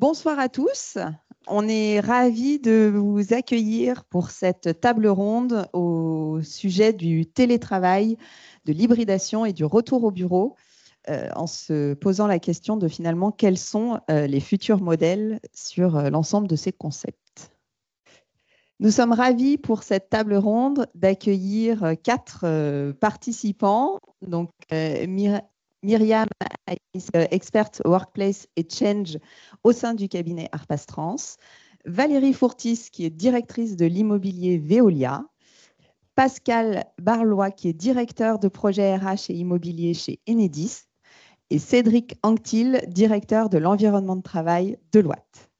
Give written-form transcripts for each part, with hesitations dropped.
Bonsoir à tous. On est ravis de vous accueillir pour cette table ronde au sujet du télétravail, de l'hybridation et du retour au bureau, en se posant la question de finalement quels sont les futurs modèles sur l'ensemble de ces concepts. Nous sommes ravis pour cette table ronde d'accueillir 4 participants. Donc, Myriam, experte Workplace et Change au sein du cabinet Arpas Trans. Valérie Fourtis, qui est directrice de l'immobilier Veolia. Pascal Barlois, qui est directeur de projet RH et immobilier chez Enedis. Et Cédric Anctil, directeur de l'environnement de travail de Deloitte.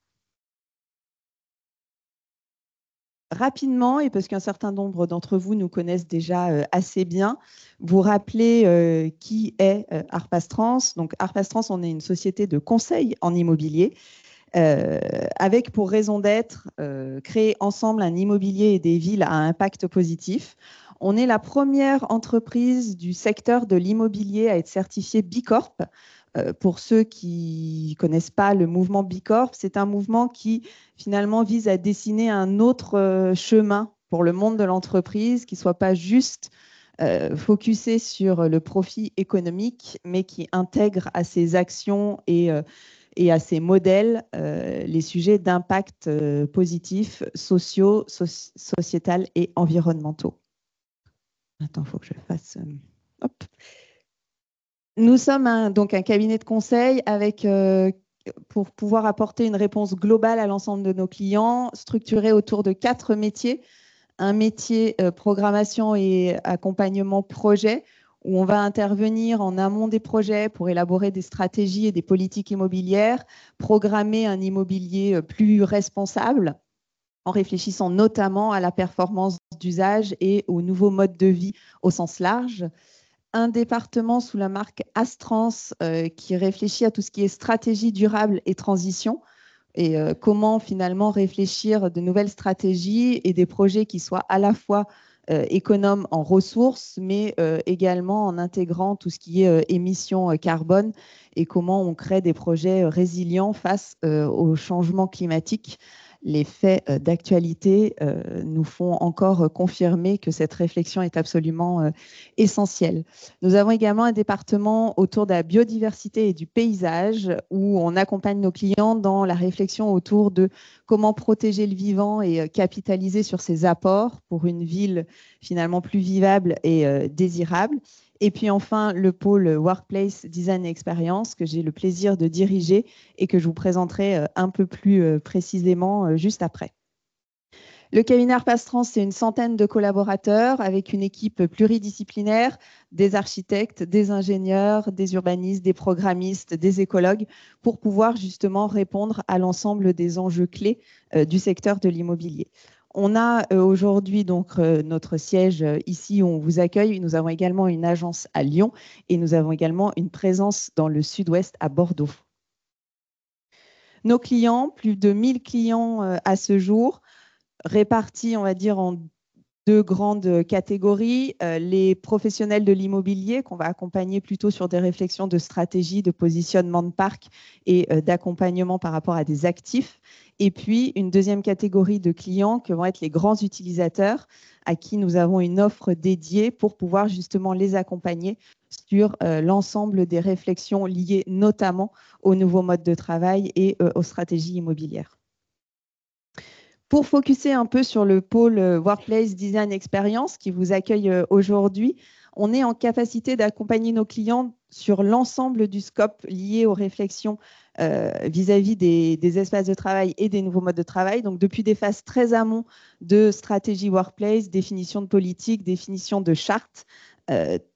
Rapidement, et parce qu'un certain nombre d'entre vous nous connaissent déjà assez bien, vous rappeler qui est Arpas Trans. Donc, Arpas Trans, on est une société de conseil en immobilier avec pour raison d'être créer ensemble un immobilier et des villes à impact positif. On est la première entreprise du secteur de l'immobilier à être certifiée Bicorp. Pour ceux qui ne connaissent pas le mouvement Bicorp, c'est un mouvement qui finalement vise à dessiner un autre chemin pour le monde de l'entreprise, qui ne soit pas juste focusé sur le profit économique, mais qui intègre à ses actions et à ses modèles les sujets d'impact positif, sociaux, sociétal et environnementaux. Attends, il faut que je fasse... hop. Nous sommes donc un cabinet de conseil avec, pour pouvoir apporter une réponse globale à l'ensemble de nos clients, structuré autour de 4 métiers. Un métier programmation et accompagnement projet, où on va intervenir en amont des projets pour élaborer des stratégies et des politiques immobilières, programmer un immobilier plus responsable, en réfléchissant notamment à la performance d'usage et aux nouveaux modes de vie au sens large. Un département sous la marque Astrans qui réfléchit à tout ce qui est stratégie durable et transition et comment finalement réfléchir de nouvelles stratégies et des projets qui soient à la fois économes en ressources, mais également en intégrant tout ce qui est émissions carbone et comment on crée des projets résilients face au changement climatique. Les faits d'actualité nous font encore confirmer que cette réflexion est absolument essentielle. Nous avons également un département autour de la biodiversité et du paysage où on accompagne nos clients dans la réflexion autour de comment protéger le vivant et capitaliser sur ses apports pour une ville finalement plus vivable et désirable. Et puis enfin, le pôle Workplace Design et Experience que j'ai le plaisir de diriger et que je vous présenterai un peu plus précisément juste après. Le cabinet Arpas Trans, c'est une centaine de collaborateurs avec une équipe pluridisciplinaire, des architectes, des ingénieurs, des urbanistes, des programmistes, des écologues, pour pouvoir justement répondre à l'ensemble des enjeux clés du secteur de l'immobilier. On a aujourd'hui donc notre siège ici où on vous accueille. Nous avons également une agence à Lyon et nous avons également une présence dans le sud-ouest à Bordeaux. Nos clients, plus de 1000 clients à ce jour, répartis, on va dire, en 2 grandes catégories. Les professionnels de l'immobilier qu'on va accompagner plutôt sur des réflexions de stratégie, de positionnement de parc et d'accompagnement par rapport à des actifs. Et puis, une deuxième catégorie de clients que vont être les grands utilisateurs à qui nous avons une offre dédiée pour pouvoir justement les accompagner sur l'ensemble des réflexions liées notamment aux nouveaux modes de travail et aux stratégies immobilières. Pour focuser un peu sur le pôle Workplace Design Experience qui vous accueille aujourd'hui, on est en capacité d'accompagner nos clients sur l'ensemble du scope lié aux réflexions vis-à-vis des espaces de travail et des nouveaux modes de travail. Donc, depuis des phases très amont de stratégie workplace, définition de politique, définition de charte,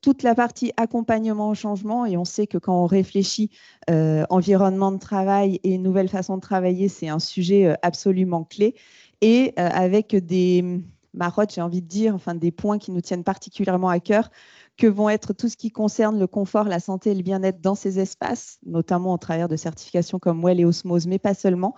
toute la partie accompagnement au changement. Et on sait que quand on réfléchit environnement de travail et nouvelle façon de travailler, c'est un sujet absolument clé. Et avec des marottes, j'ai envie de dire, enfin des points qui nous tiennent particulièrement à cœur, que vont être tout ce qui concerne le confort, la santé et le bien-être dans ces espaces, notamment au travers de certifications comme WELL et Osmose, mais pas seulement,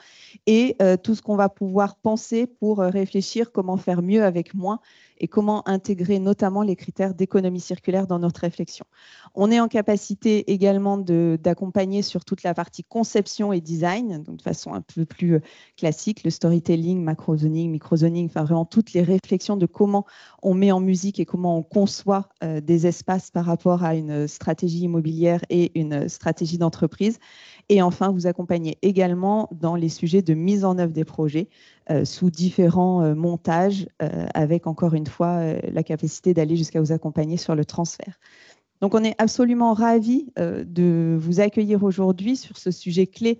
et tout ce qu'on va pouvoir penser pour réfléchir comment faire mieux avec moins et comment intégrer notamment les critères d'économie circulaire dans notre réflexion. On est en capacité également d'accompagner sur toute la partie conception et design, donc de façon un peu plus classique, le storytelling, macro-zoning, micro-zoning, enfin vraiment toutes les réflexions de comment on met en musique et comment on conçoit des espaces par rapport à une stratégie immobilière et une stratégie d'entreprise. Et enfin, vous accompagnez également dans les sujets de mise en œuvre des projets sous différents montages, avec encore une fois la capacité d'aller jusqu'à vous accompagner sur le transfert. Donc, on est absolument ravis de vous accueillir aujourd'hui sur ce sujet clé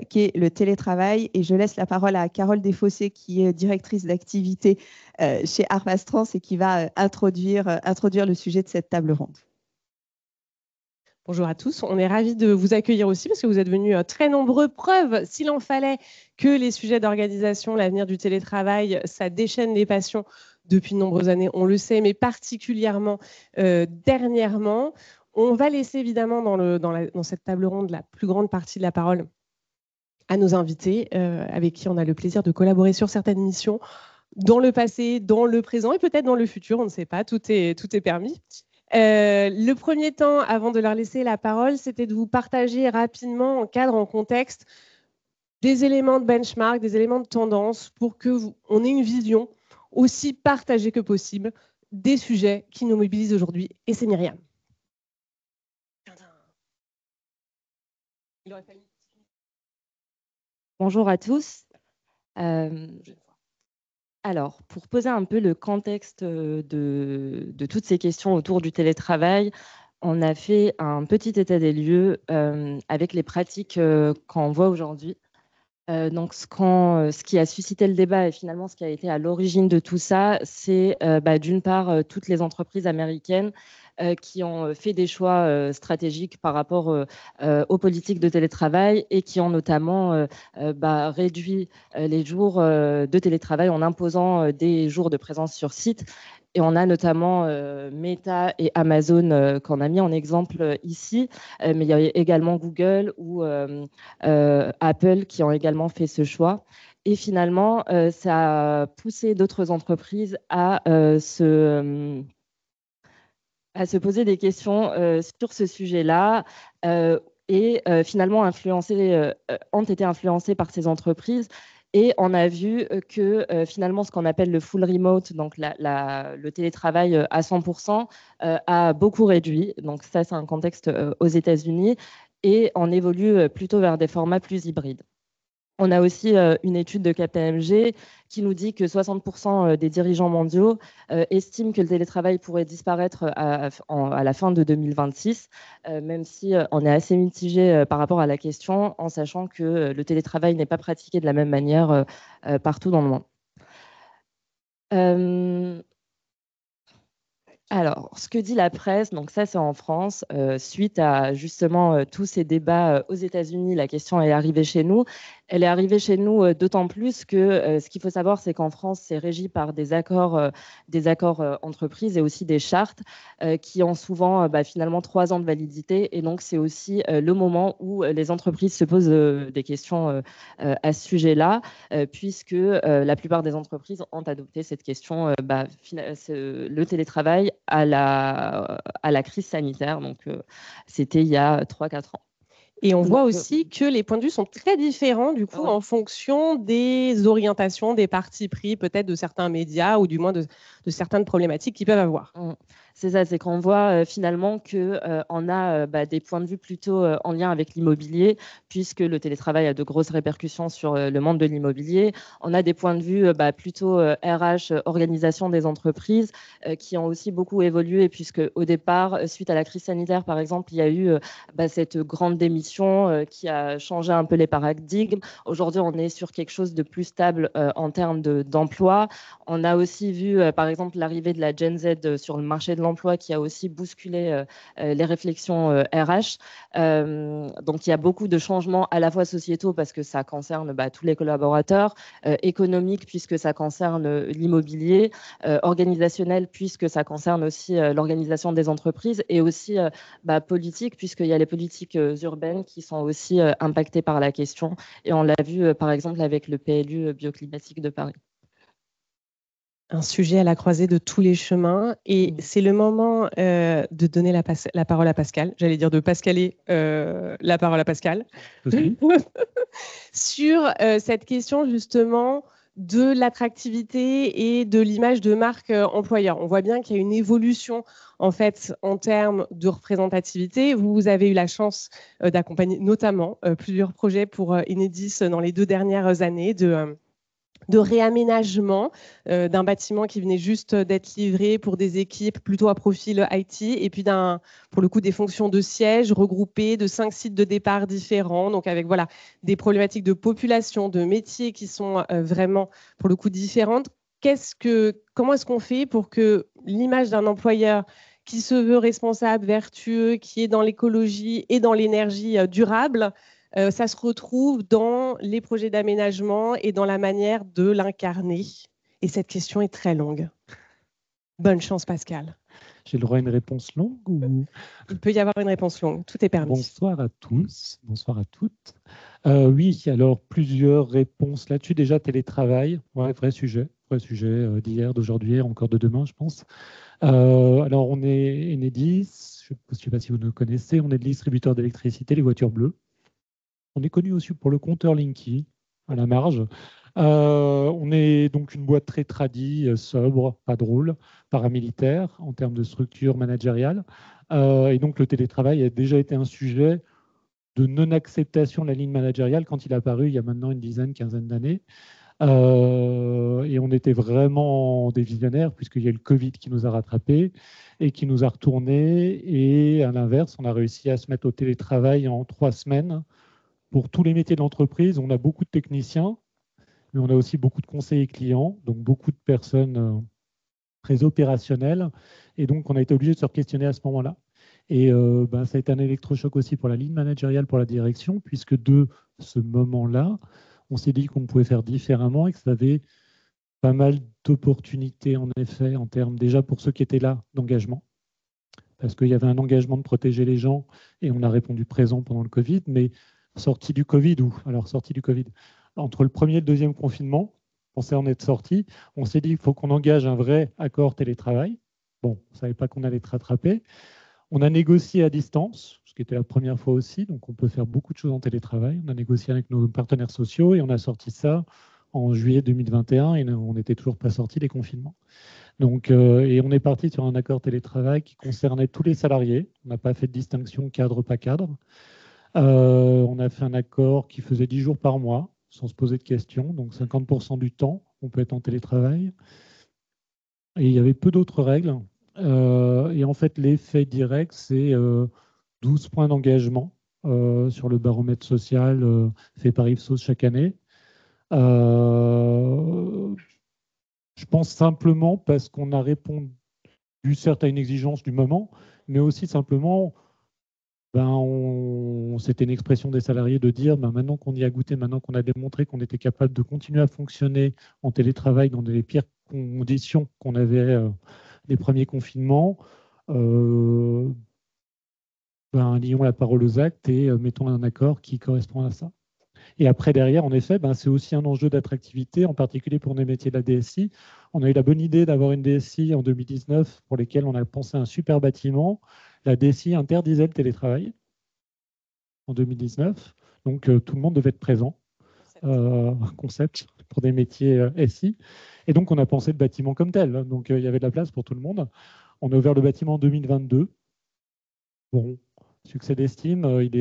qui est le télétravail. Et je laisse la parole à Carole Desfossés, qui est directrice d'activité chez Arpas Trans et qui va introduire le sujet de cette table ronde. Bonjour à tous, on est ravis de vous accueillir aussi parce que vous êtes venus très nombreux. Preuve, s'il en fallait, que les sujets d'organisation, l'avenir du télétravail, ça déchaîne les passions depuis de nombreuses années, on le sait, mais particulièrement dernièrement. On va laisser évidemment dans cette table ronde la plus grande partie de la parole à nos invités avec qui on a le plaisir de collaborer sur certaines missions dans le passé, dans le présent et peut-être dans le futur, on ne sait pas, tout est permis. Le premier temps, avant de leur laisser la parole, c'était de vous partager rapidement, en cadre, en contexte, des éléments de benchmark, des éléments de tendance pour qu'on ait une vision aussi partagée que possible des sujets qui nous mobilisent aujourd'hui. Et c'est Myriam. Bonjour à tous. Alors, pour poser un peu le contexte de toutes ces questions autour du télétravail, on a fait un petit état des lieux avec les pratiques qu'on voit aujourd'hui. Donc, ce qui a suscité le débat et finalement ce qui a été à l'origine de tout ça, c'est d'une part toutes les entreprises américaines qui ont fait des choix stratégiques par rapport aux politiques de télétravail et qui ont notamment réduit les jours de télétravail en imposant des jours de présence sur site. Et on a notamment Meta et Amazon qu'on a mis en exemple ici, mais il y a également Google ou Apple qui ont également fait ce choix. Et finalement, ça a poussé d'autres entreprises à se poser des questions sur ce sujet-là et finalement ont été influencées par ces entreprises. Et on a vu que finalement, ce qu'on appelle le full remote, donc le télétravail à 100%, a beaucoup réduit. Donc ça, c'est un contexte aux États-Unis. Et on évolue plutôt vers des formats plus hybrides. On a aussi une étude de KPMG qui nous dit que 60% des dirigeants mondiaux estiment que le télétravail pourrait disparaître à la fin de 2026, même si on est assez mitigé par rapport à la question, en sachant que le télétravail n'est pas pratiqué de la même manière partout dans le monde. Alors, ce que dit la presse, donc ça c'est en France, suite à justement tous ces débats aux États-Unis, la question est arrivée chez nous. Elle est arrivée chez nous d'autant plus que ce qu'il faut savoir, c'est qu'en France, c'est régi par des accords entreprises et aussi des chartes qui ont souvent finalement 3 ans de validité. Et donc, c'est aussi le moment où les entreprises se posent des questions à ce sujet-là, puisque la plupart des entreprises ont adopté cette question, le télétravail à la crise sanitaire. Donc, c'était il y a 3-4 ans. Et on voit aussi que les points de vue sont très différents, du coup, en fonction des orientations, des partis pris, peut-être de certains médias ou du moins de certaines problématiques qu'ils peuvent avoir. C'est ça, c'est qu'on voit finalement qu'on a des points de vue plutôt en lien avec l'immobilier, puisque le télétravail a de grosses répercussions sur le monde de l'immobilier. On a des points de vue plutôt RH, organisation des entreprises, qui ont aussi beaucoup évolué, puisque au départ, suite à la crise sanitaire, par exemple, il y a eu cette grande démission qui a changé un peu les paradigmes. Aujourd'hui, on est sur quelque chose de plus stable en termes d'emploi. On a aussi vu, par exemple, l'arrivée de la Gen Z sur le marché de l'emploi qui a aussi bousculé les réflexions RH. Donc, il y a beaucoup de changements à la fois sociétaux parce que ça concerne tous les collaborateurs, économiques puisque ça concerne l'immobilier, organisationnel puisque ça concerne aussi l'organisation des entreprises et aussi politique puisqu'il y a les politiques urbaines qui sont aussi impactées par la question. Et on l'a vu, par exemple, avec le PLU bioclimatique de Paris. Un sujet à la croisée de tous les chemins. Et c'est le moment de donner la parole à Pascal. J'allais dire de Pascaler la parole à Pascal. Sur cette question justement de l'attractivité et de l'image de marque employeur. On voit bien qu'il y a une évolution en fait en termes de représentativité. Vous avez eu la chance d'accompagner notamment plusieurs projets pour Enedis dans les 2 dernières années de réaménagement d'un bâtiment qui venait juste d'être livré pour des équipes plutôt à profil IT et puis pour le coup des fonctions de siège regroupées de 5 sites de départ différents, donc avec voilà, des problématiques de population, de métiers qui sont vraiment pour le coup différentes. Comment est-ce qu'on fait pour que l'image d'un employeur qui se veut responsable, vertueux, qui est dans l'écologie et dans l'énergie durable, ça se retrouve dans les projets d'aménagement et dans la manière de l'incarner. Et cette question est très longue. Bonne chance, Pascal. J'ai le droit à une réponse longue ou... Il peut y avoir une réponse longue, tout est permis. Bonsoir à tous, bonsoir à toutes. Oui, alors plusieurs réponses là-dessus. Déjà, télétravail, ouais, vrai sujet d'hier, d'aujourd'hui, encore de demain, je pense. Alors, on est Enedis, je ne sais pas si vous nous connaissez, on est le distributeur d'électricité, les voitures bleues. On est connu aussi pour le compteur Linky, à la marge. On est donc une boîte très tradie, sobre, pas drôle, paramilitaire en termes de structure managériale. Et donc le télétravail a déjà été un sujet de non-acceptation de la ligne managériale quand il est apparu il y a maintenant une quinzaine d'années. Et on était vraiment des visionnaires puisqu'il y a eu le Covid qui nous a rattrapés et qui nous a retournés. Et à l'inverse, on a réussi à se mettre au télétravail en 3 semaines. Pour tous les métiers de l'entreprise, on a beaucoup de techniciens, mais on a aussi beaucoup de conseillers clients, donc beaucoup de personnes très opérationnelles. Et donc, on a été obligé de se questionner à ce moment-là. Et ça a été un électrochoc aussi pour la ligne managériale, pour la direction, puisque de ce moment-là, on s'est dit qu'on pouvait faire différemment et que ça avait pas mal d'opportunités, en effet, en termes déjà pour ceux qui étaient là, d'engagement. Parce qu'il y avait un engagement de protéger les gens et on a répondu présent pendant le Covid, mais sorti du Covid, entre le premier et le deuxième confinement, on s'est en être sorti, on s'est dit qu'il faut qu'on engage un vrai accord télétravail. Bon, on ne savait pas qu'on allait être rattrapé. On a négocié à distance, ce qui était la première fois aussi, donc on peut faire beaucoup de choses en télétravail. On a négocié avec nos partenaires sociaux et on a sorti ça en juillet 2021 et on n'était toujours pas sorti des confinements. Donc, et on est parti sur un accord télétravail qui concernait tous les salariés. On n'a pas fait de distinction cadre, pas cadre. On a fait un accord qui faisait 10 jours par mois, sans se poser de questions. Donc 50% du temps, on peut être en télétravail. Et il y avait peu d'autres règles. Et en fait, l'effet direct, c'est 12 points d'engagement sur le baromètre social fait par Ipsos chaque année. Je pense simplement parce qu'on a répondu certes à une exigence du moment, mais aussi simplement, c'était une expression des salariés de dire maintenant qu'on y a goûté, maintenant qu'on a démontré qu'on était capable de continuer à fonctionner en télétravail dans les pires conditions qu'on avait les premiers confinements, lions la parole aux actes et mettons un accord qui correspond à ça. Et après, derrière, en effet, c'est aussi un enjeu d'attractivité, en particulier pour les métiers de la DSI. On a eu la bonne idée d'avoir une DSI en 2019 pour lesquelles on a pensé un super bâtiment. La DSI interdisait le télétravail en 2019. Donc, tout le monde devait être présent. Concept pour des métiers SI. Et donc, on a pensé le bâtiment comme tel. Donc, il y avait de la place pour tout le monde. On a ouvert le bâtiment en 2022. Bon, succès d'estime, il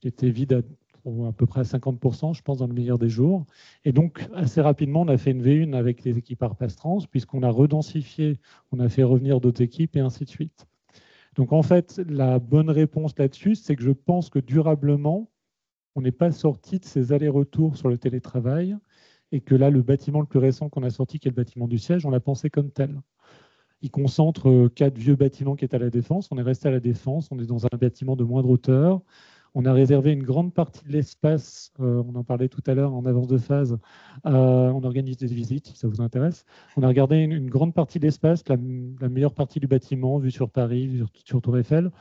était vide à peu près à 50%, je pense, dans le meilleur des jours. Et donc, assez rapidement, on a fait une V1 avec les équipes Arpastrans, puisqu'on a redensifié, on a fait revenir d'autres équipes et ainsi de suite. Donc, en fait, la bonne réponse là-dessus, c'est que je pense que durablement, on n'est pas sorti de ces allers-retours sur le télétravail et que là, le bâtiment le plus récent qu'on a sorti, qui est le bâtiment du siège, on l'a pensé comme tel. Il concentre 4 vieux bâtiments qui étaient à la Défense. On est resté à la Défense, on est dans un bâtiment de moindre hauteur. On a réservé une grande partie de l'espace, on en parlait tout à l'heure en avance de phase, on organise des visites si ça vous intéresse. On a regardé une grande partie de l'espace, la meilleure partie du bâtiment, vue sur Paris, vue sur Tour Eiffel,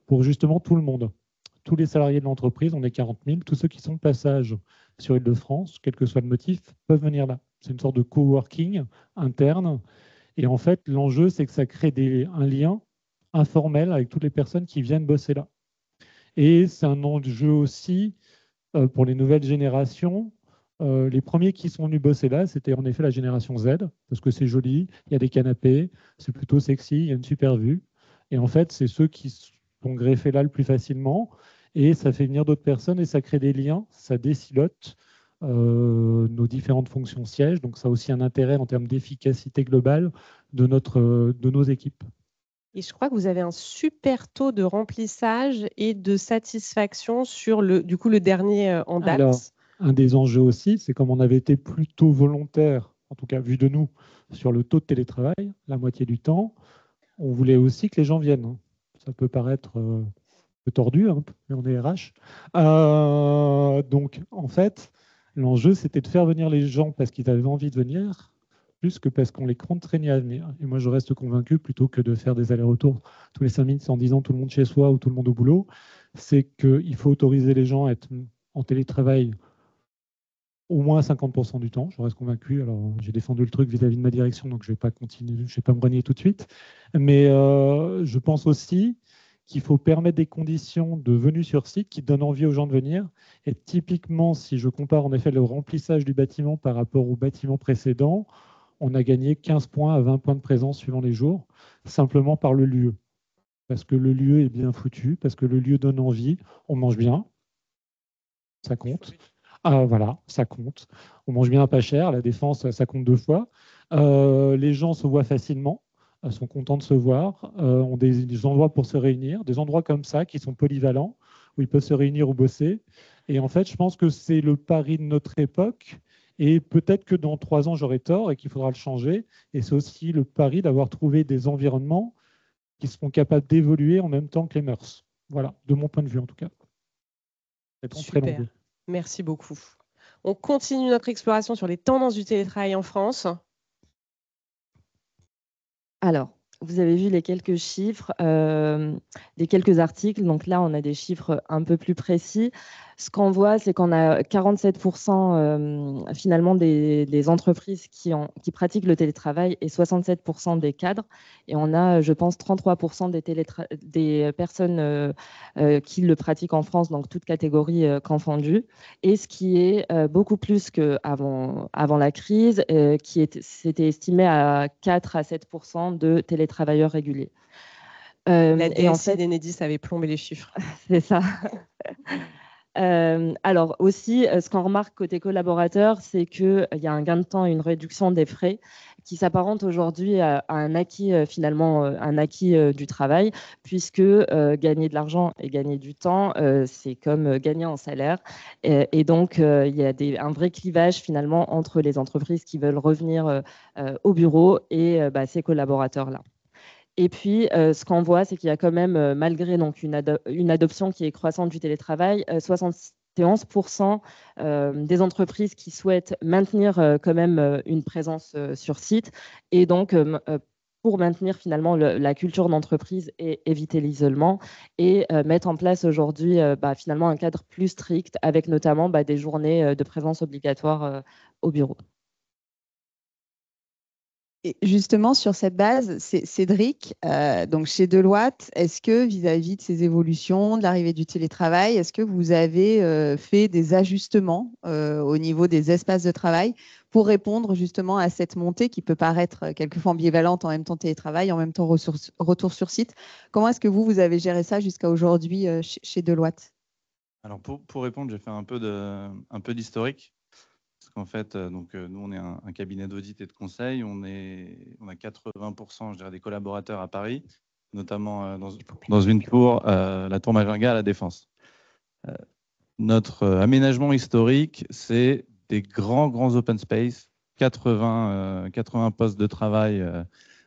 pour justement tout le monde. tous les salariés de l'entreprise, on est 40 000, tous ceux qui sont de passage sur Île-de-France, quel que soit le motif, peuvent venir là. C'est une sorte de coworking interne. Et en fait, l'enjeu, c'est que ça crée un lien informel avec toutes les personnes qui viennent bosser là. Et c'est un enjeu aussi pour les nouvelles générations. Les premiers qui sont venus bosser là, c'était en effet la génération Z, parce que c'est joli, il y a des canapés, c'est plutôt sexy, il y a une super vue. Et en fait, c'est ceux qui sont greffés là le plus facilement. Et ça fait venir d'autres personnes et ça crée des liens, ça décilote nos différentes fonctions sièges. Donc ça a aussi un intérêt en termes d'efficacité globale de nos équipes. Et je crois que vous avez un super taux de remplissage et de satisfaction sur le dernier en date. Alors, un des enjeux aussi, c'est comme on avait été plutôt volontaire, en tout cas vu de nous, sur le taux de télétravail, la moitié du temps, on voulait aussi que les gens viennent. Ça peut paraître un peu tordu, hein, mais on est RH. Donc, en fait, l'enjeu, c'était de faire venir les gens parce qu'ils avaient envie de venir, plus que parce qu'on les contraignait à venir. Et moi, je reste convaincu, plutôt que de faire des allers-retours tous les 5 minutes en disant tout le monde chez soi ou tout le monde au boulot, c'est qu'il faut autoriser les gens à être en télétravail au moins 50% du temps. Je reste convaincu. Alors, j'ai défendu le truc vis-à-vis de ma direction, donc je ne vais pas continuer, je ne vais pas me renier tout de suite. Mais je pense aussi qu'il faut permettre des conditions de venue sur site qui donnent envie aux gens de venir. Et typiquement, si je compare en effet le remplissage du bâtiment par rapport au bâtiment précédent, on a gagné 15 points à 20 points de présence suivant les jours, simplement par le lieu. Parce que le lieu est bien foutu, parce que le lieu donne envie, on mange bien, ça compte. Voilà, ça compte. On mange bien pas cher, la défense, ça compte 2 fois. Les gens se voient facilement, sont contents de se voir, ont des endroits pour se réunir, des endroits comme ça qui sont polyvalents, où ils peuvent se réunir ou bosser. Et en fait, je pense que c'est le pari de notre époque. Et peut-être que dans 3 ans, j'aurai tort et qu'il faudra le changer. Et c'est aussi le pari d'avoir trouvé des environnements qui seront capables d'évoluer en même temps que les mœurs. Voilà, de mon point de vue en tout cas. Super, merci beaucoup. On continue notre exploration sur les tendances du télétravail en France. Alors, vous avez vu les quelques chiffres, les quelques articles. Donc là, on a des chiffres un peu plus précis. Ce qu'on voit, c'est qu'on a 47% finalement des entreprises qui pratiquent le télétravail et 67% des cadres. Et on a, je pense, 33% des personnes qui le pratiquent en France, donc toutes catégories confondues. Et ce qui est beaucoup plus qu'avant la crise, c'était estimé à 4 à 7% de télétravailleurs réguliers. La DSI d'Enedis avait plombé les chiffres. C'est ça. Alors aussi, ce qu'on remarque côté collaborateur, c'est qu'il y a un gain de temps et une réduction des frais qui s'apparente aujourd'hui à un acquis, finalement, un acquis du travail, puisque gagner de l'argent et gagner du temps, c'est comme gagner en salaire. Et donc, il y a un vrai clivage finalement entre les entreprises qui veulent revenir au bureau et ces collaborateurs-là. Et puis, ce qu'on voit, c'est qu'il y a quand même, malgré donc, une adoption qui est croissante du télétravail, 71% des entreprises qui souhaitent maintenir quand même une présence sur site et donc pour maintenir finalement la culture d'entreprise et éviter l'isolement et mettre en place aujourd'hui finalement un cadre plus strict avec notamment des journées de présence obligatoire au bureau. Et justement, sur cette base, Cédric, donc chez Deloitte, est-ce que vis-à-vis de ces évolutions, de l'arrivée du télétravail, est-ce que vous avez fait des ajustements au niveau des espaces de travail pour répondre justement à cette montée qui peut paraître quelquefois ambivalente, en même temps télétravail, en même temps retour sur site? Comment est-ce que vous avez géré ça jusqu'à aujourd'hui chez Deloitte? Alors pour répondre, j'ai fait un peu d'historique. Parce qu'en fait, nous, on est un cabinet d'audit et de conseil. On a 80% je dirais, des collaborateurs à Paris, notamment dans une tour, la tour Majorga à la Défense. Notre aménagement historique, c'est des grands open space, 80 postes de travail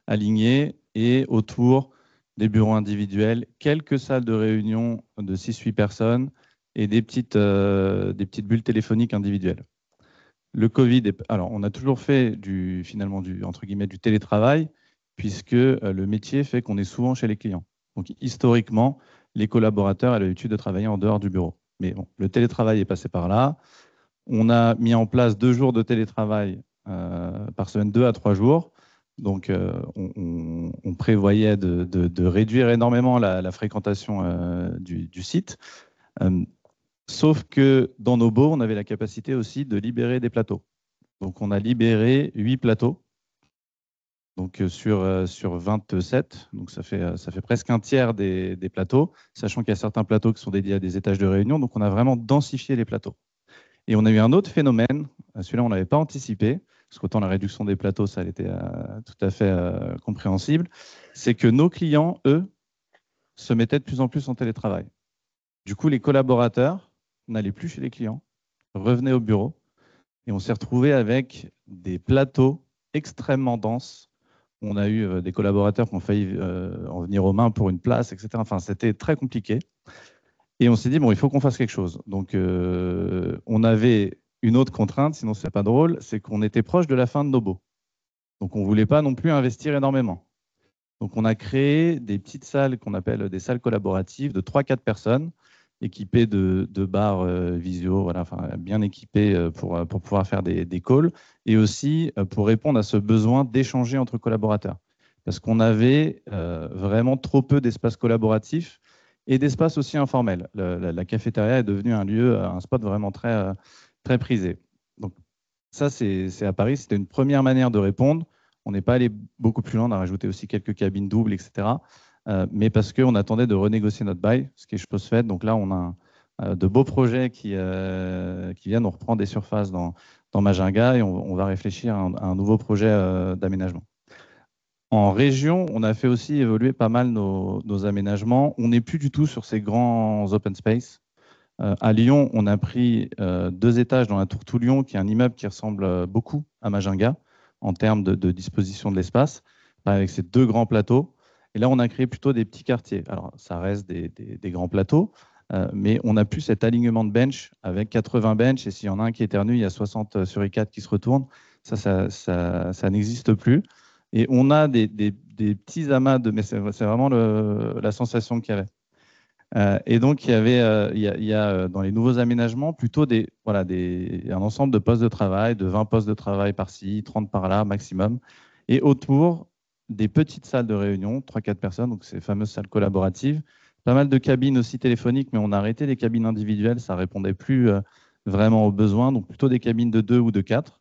alignés et autour des bureaux individuels, quelques salles de réunion de 6-8 personnes et des petites bulles téléphoniques individuelles. Le Covid, alors on a toujours fait finalement entre guillemets du télétravail, puisque le métier fait qu'on est souvent chez les clients. Donc historiquement, les collaborateurs avaient l'habitude de travailler en dehors du bureau. Mais bon, le télétravail est passé par là. On a mis en place 2 jours de télétravail par semaine, 2 à 3 jours. Donc, on prévoyait de réduire énormément la fréquentation du site. Sauf que dans nos baux, on avait la capacité aussi de libérer des plateaux. Donc, on a libéré 8 plateaux. Donc, sur 27, donc ça fait presque un tiers des plateaux, sachant qu'il y a certains plateaux qui sont dédiés à des étages de réunion. Donc, on a vraiment densifié les plateaux. Et on a eu un autre phénomène, celui-là, on n'avait pas anticipé, parce qu'autant la réduction des plateaux, ça a été tout à fait compréhensible, c'est que nos clients, eux, se mettaient de plus en plus en télétravail. Du coup, les collaborateurs n'allaient plus chez les clients, revenaient au bureau, et on s'est retrouvé avec des plateaux extrêmement denses. On a eu des collaborateurs qui ont failli en venir aux mains pour une place, etc. Enfin, c'était très compliqué. Et on s'est dit, bon, il faut qu'on fasse quelque chose. Donc, on avait une autre contrainte, sinon ce n'est pas drôle, c'est qu'on était proche de la fin de nos baux. Donc, on ne voulait pas non plus investir énormément. Donc, on a créé des petites salles qu'on appelle des salles collaboratives de 3-4 personnes, équipées de bars visio, voilà, enfin, bien équipées pour pouvoir faire des calls, et aussi pour répondre à ce besoin d'échanger entre collaborateurs. Parce qu'on avait vraiment trop peu d'espace collaboratif et d'espace aussi informel. La cafétéria est devenue un lieu, un spot vraiment très, très prisé. Donc, ça, c'est à Paris. C'était une première manière de répondre. On n'est pas allé beaucoup plus loin, on a rajouté aussi quelques cabines doubles, etc. Mais parce qu'on attendait de renégocier notre bail, ce qui est chose faite. Donc là, on a de beaux projets qui viennent. On reprend des surfaces dans Majunga et on va réfléchir à un nouveau projet d'aménagement. En région, on a fait aussi évoluer pas mal nos aménagements. On n'est plus du tout sur ces grands open space. À Lyon, on a pris 2 étages dans la Tour Toulion, qui est un immeuble qui ressemble beaucoup à Majunga en termes de disposition de l'espace, avec ces 2 grands plateaux. Et là, on a créé plutôt des petits quartiers. Alors, ça reste des grands plateaux, mais on n'a plus cet alignement de bench avec 80 benches. Et s'il y en a un qui éternue, il y a 60 sur les 4 qui se retournent. Ça n'existe plus. Et on a des petits amas mais c'est vraiment la sensation qu'il y avait. Et donc, il y a dans les nouveaux aménagements plutôt un ensemble de postes de travail, de 20 postes de travail par-ci, 30 par-là maximum. Et autour, des petites salles de réunion, 3-4 personnes, donc ces fameuses salles collaboratives. Pas mal de cabines aussi téléphoniques, mais on a arrêté les cabines individuelles, ça ne répondait plus vraiment aux besoins, donc plutôt des cabines de 2 ou de 4.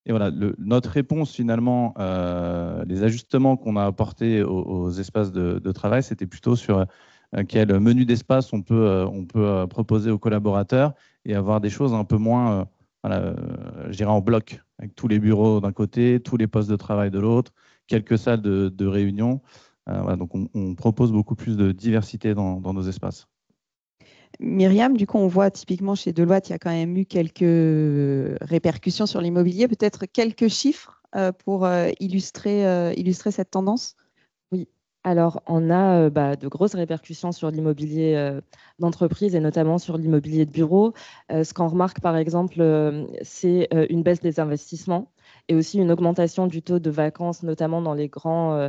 Et voilà, notre réponse finalement, les ajustements qu'on a apportés aux espaces de travail, c'était plutôt sur quel menu d'espace on peut proposer aux collaborateurs et avoir des choses un peu moins, je dirais en bloc, avec tous les bureaux d'un côté, tous les postes de travail de l'autre, quelques salles de réunion. Voilà, donc on propose beaucoup plus de diversité dans nos espaces. Myriam, du coup, on voit typiquement chez Deloitte, il y a quand même eu quelques répercussions sur l'immobilier. Peut-être quelques chiffres pour illustrer cette tendance? Oui, alors on a de grosses répercussions sur l'immobilier d'entreprise et notamment sur l'immobilier de bureau. Ce qu'on remarque par exemple, c'est une baisse des investissements et aussi une augmentation du taux de vacances, notamment dans les grands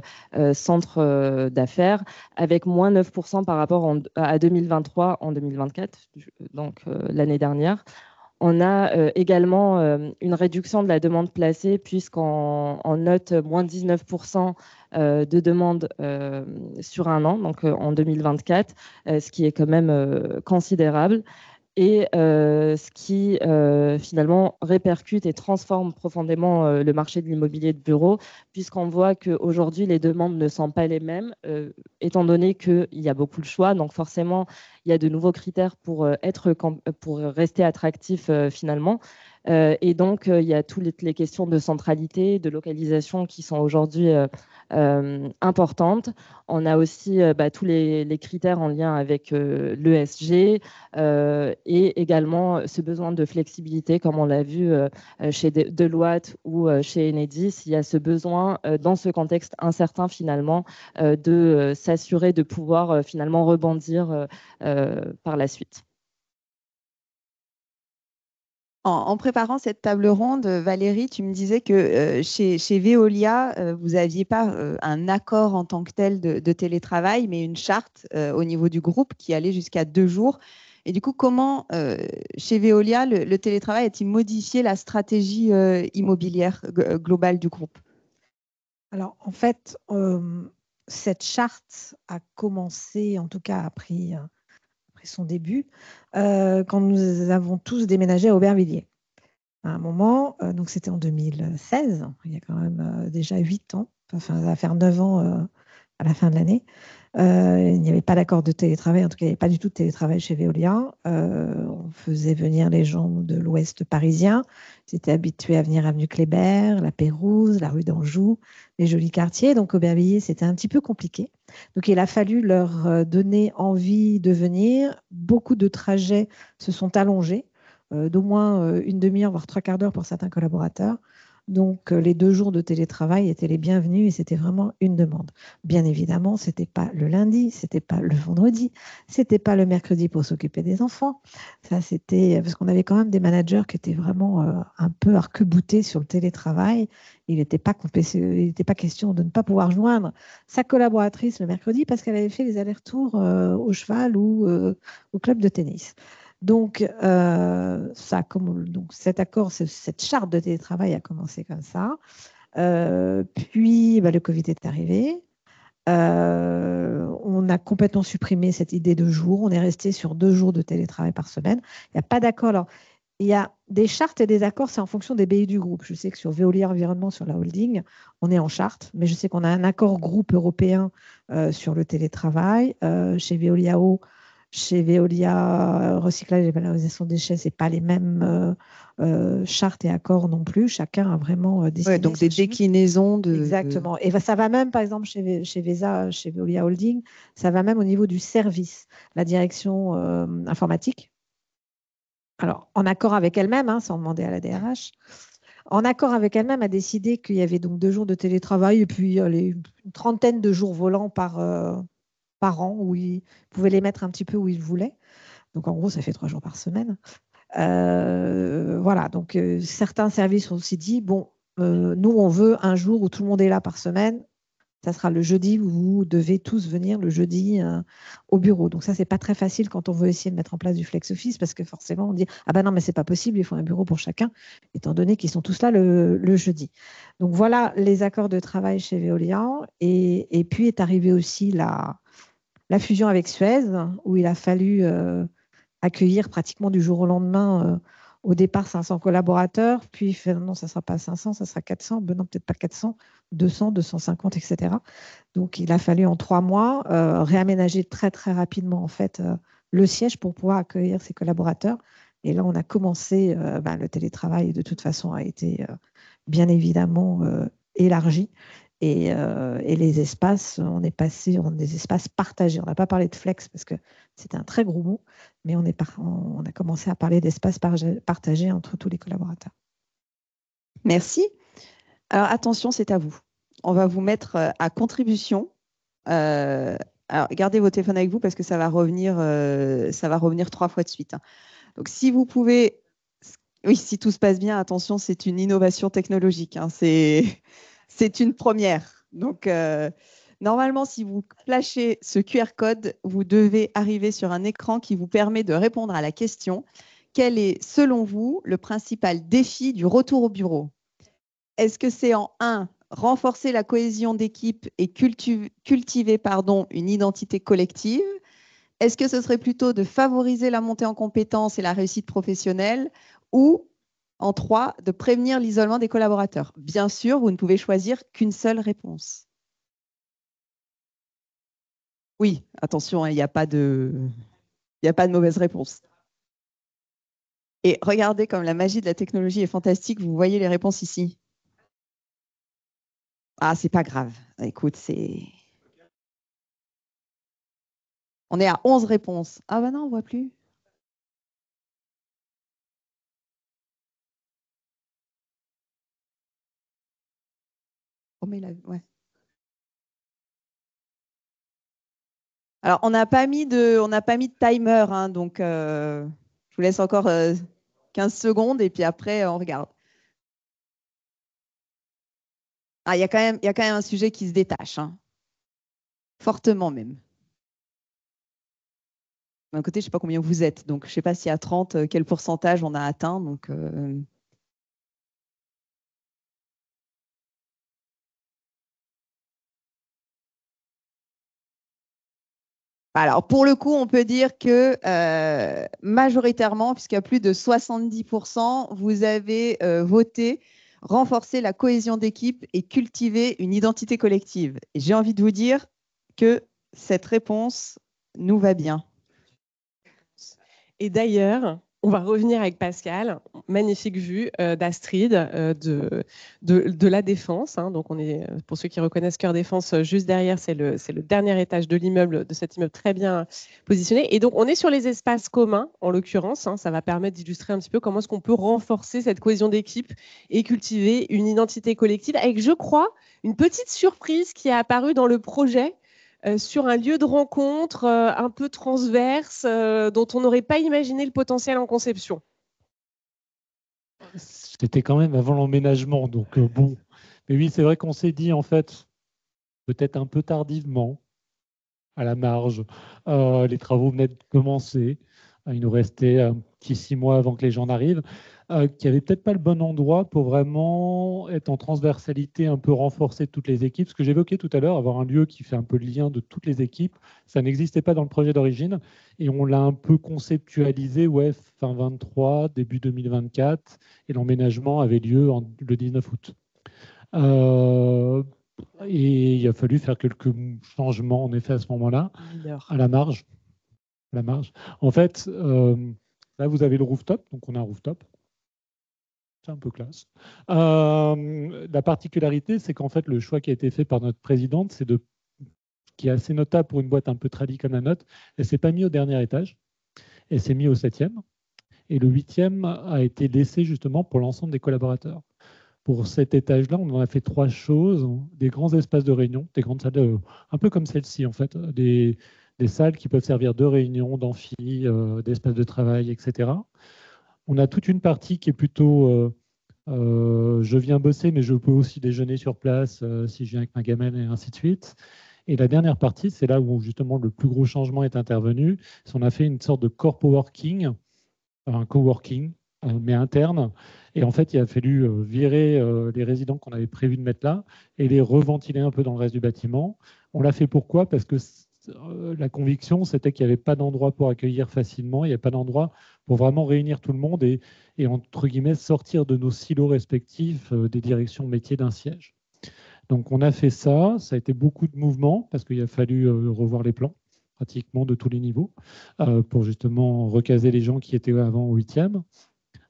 centres d'affaires, avec moins 9% par rapport à 2023 en 2024, donc l'année dernière. On a également une réduction de la demande placée puisqu'on note moins 19% de demandes sur un an, donc en 2024, ce qui est quand même considérable. Et ce qui finalement répercute et transforme profondément le marché de l'immobilier de bureau, puisqu'on voit qu'aujourd'hui, les demandes ne sont pas les mêmes, étant donné qu'il y a beaucoup de choix. Donc forcément, il y a de nouveaux critères pour rester attractif finalement. Et donc, il y a toutes les questions de centralité, de localisation qui sont aujourd'hui importantes. On a aussi tous les critères en lien avec l'ESG et également ce besoin de flexibilité, comme on l'a vu chez Deloitte ou chez Enedis. Il y a ce besoin, dans ce contexte incertain finalement, de s'assurer de pouvoir finalement rebondir par la suite. En préparant cette table ronde, Valérie, tu me disais que chez Veolia, vous n'aviez pas un accord en tant que tel de télétravail, mais une charte au niveau du groupe qui allait jusqu'à 2 jours. Et du coup, comment, chez Veolia, le télétravail a-t-il modifié la stratégie immobilière globale du groupe? Alors, en fait, cette charte a commencé, en tout cas, a pris son début, quand nous avons tous déménagé à Aubervilliers. À un moment, donc c'était en 2016, il y a quand même déjà 8 ans, enfin, ça va faire 9 ans à la fin de l'année. Il n'y avait pas d'accord de télétravail, en tout cas, il n'y avait pas du tout de télétravail chez Veolia. On faisait venir les gens de l'ouest parisien. Ils étaient habitués à venir avenue Kléber, la Pérouse, la rue d'Anjou, les jolis quartiers. Donc, Aubervilliers, c'était un petit peu compliqué. Donc, il a fallu leur donner envie de venir. Beaucoup de trajets se sont allongés, d'au moins une demi-heure, voire 3/4 d'heure pour certains collaborateurs. Donc, les 2 jours de télétravail étaient les bienvenus et c'était vraiment une demande. Bien évidemment, ce n'était pas le lundi, ce n'était pas le vendredi, ce n'était pas le mercredi pour s'occuper des enfants. Ça, c'était parce qu'on avait quand même des managers qui étaient vraiment un peu arc-boutés sur le télétravail. Il n'était pas question de ne pas pouvoir joindre sa collaboratrice le mercredi parce qu'elle avait fait les allers-retours au cheval ou au club de tennis. Donc, cet accord, cette charte de télétravail a commencé comme ça. Puis, le Covid est arrivé. On a complètement supprimé cette idée de jour. On est resté sur 2 jours de télétravail par semaine. Il n'y a pas d'accord. Alors, il y a des chartes et des accords, c'est en fonction des BU du groupe. Je sais que sur Veolia Environnement, sur la holding, on est en charte, mais je sais qu'on a un accord groupe européen sur le télétravail. Chez Veolia Eau, chez Veolia Recyclage et Valorisation des déchets, ce n'est pas les mêmes chartes et accords non plus. Chacun a vraiment décidé. Donc des déclinaisons de. Exactement. Et ça va même, par exemple, chez VESA, chez Veolia Holding, ça va même au niveau du service. La direction informatique, alors en accord avec elle-même, sans demander à la DRH, en accord avec elle-même, a décidé qu'il y avait donc 2 jours de télétravail et puis une trentaine de jours volants par an où ils pouvaient les mettre un petit peu où ils voulaient. Donc en gros, ça fait 3 jours par semaine. Voilà, donc certains services ont aussi dit, bon, nous, on veut un jour où tout le monde est là par semaine. Ça sera le jeudi où vous devez tous venir le jeudi au bureau. Donc ça, c'est pas très facile quand on veut essayer de mettre en place du flex office parce que forcément, on dit ah ben non, mais c'est pas possible, il faut un bureau pour chacun, étant donné qu'ils sont tous là le jeudi. Donc voilà les accords de travail chez Veolia. Et puis est arrivée aussi la fusion avec Suez, où il a fallu accueillir pratiquement du jour au lendemain, au départ 500 collaborateurs, puis non, ça ne sera pas 500, ça sera 400, non, peut-être pas 400, 200, 250, etc. Donc, il a fallu en 3 mois réaménager très, très rapidement en fait, le siège pour pouvoir accueillir ses collaborateurs. Et là, on a commencé, le télétravail de toute façon a été bien évidemment élargi. Et les espaces, on est passé en des espaces partagés. On n'a pas parlé de flex parce que c'était un très gros mot, mais on a commencé à parler d'espaces partagés entre tous les collaborateurs. Merci. Alors attention, c'est à vous. On va vous mettre à contribution. Alors gardez vos téléphones avec vous parce que ça va revenir 3 fois de suite. Donc si vous pouvez, oui, si tout se passe bien, attention, c'est une innovation technologique. C'est une première. Donc normalement, si vous flashez ce QR code, vous devez arriver sur un écran qui vous permet de répondre à la question: quel est, selon vous, le principal défi du retour au bureau? Est-ce que c'est en 1, renforcer la cohésion d'équipe et cultiver une identité collective? Est-ce que ce serait plutôt de favoriser la montée en compétences et la réussite professionnelle? Ou en 3, de prévenir l'isolement des collaborateurs? Bien sûr, vous ne pouvez choisir qu'une seule réponse. Oui, attention, il n'y a pas de mauvaise réponse. Et regardez comme la magie de la technologie est fantastique. Vous voyez les réponses ici. Ah, c'est pas grave. Écoute, on est à 11 réponses. Ah ben non, on ne voit plus. Oh, mais là, ouais. Alors, on n'a pas mis de timer, donc je vous laisse encore 15 secondes et puis après, on regarde. Ah, il y a quand même un sujet qui se détache, hein. Fortement même. D'un côté, je ne sais pas combien vous êtes, donc je ne sais pas si à 30, quel pourcentage on a atteint. Donc, alors, pour le coup, on peut dire que majoritairement, puisqu'à plus de 70%, vous avez voté renforcer la cohésion d'équipe et cultiver une identité collective. Et j'ai envie de vous dire que cette réponse nous va bien. Et d'ailleurs, on va revenir avec Pascal. Magnifique vue d'Astrid, de la Défense. Hein. Donc, on est, pour ceux qui reconnaissent Cœur Défense, juste derrière, c'est le dernier étage de l'immeuble, de cet immeuble très bien positionné. Et donc, on est sur les espaces communs, en l'occurrence. Hein. Ça va permettre d'illustrer un petit peu comment est-ce qu'on peut renforcer cette cohésion d'équipe et cultiver une identité collective avec, je crois, une petite surprise qui est apparue dans le projet. Sur un lieu de rencontre un peu transverse dont on n'aurait pas imaginé le potentiel en conception. C'était quand même avant l'emménagement, donc bon. Mais oui, c'est vrai qu'on s'est dit, en fait, peut-être un peu tardivement, à la marge, les travaux venaient de commencer. Il nous restait un petit 6 mois avant que les gens n'arrivent, qui n'avait peut-être pas le bon endroit pour vraiment être en transversalité, un peu renforcer toutes les équipes. Ce que j'évoquais tout à l'heure, avoir un lieu qui fait un peu le lien de toutes les équipes, ça n'existait pas dans le projet d'origine et on l'a un peu conceptualisé fin 23, début 2024 et l'emménagement avait lieu le 19 août. Et il a fallu faire quelques changements en effet à ce moment-là, à la marge. En fait, là, vous avez le rooftop, donc on a un rooftop. C'est un peu classe. La particularité, c'est qu'en fait, le choix qui a été fait par notre présidente, qui est assez notable pour une boîte un peu tradie comme la nôtre, elle ne s'est pas mise au dernier étage, elle s'est mise au 7e. Et le 8e a été laissé justement pour l'ensemble des collaborateurs. Pour cet étage-là, on en a fait 3 choses, des grands espaces de réunion, des grandes salles, un peu comme celle-ci en fait, des salles qui peuvent servir de réunion, d'amphi, d'espaces de travail, etc. On a toute une partie qui est plutôt je viens bosser, mais je peux aussi déjeuner sur place si je viens avec ma gamelle et ainsi de suite. Et la dernière partie, c'est là où justement le plus gros changement est intervenu. On a fait une sorte de coworking, un coworking, mais interne. Et en fait, il a fallu virer les résidents qu'on avait prévu de mettre là et les reventiler un peu dans le reste du bâtiment. On l'a fait pourquoi? Parce que la conviction, c'était qu'il n'y avait pas d'endroit pour accueillir facilement, il n'y avait pas d'endroit pour vraiment réunir tout le monde et entre guillemets, sortir de nos silos respectifs des directions métiers d'un siège. Donc, on a fait ça. Ça a été beaucoup de mouvements parce qu'il a fallu revoir les plans pratiquement de tous les niveaux pour justement recaser les gens qui étaient avant au 8e.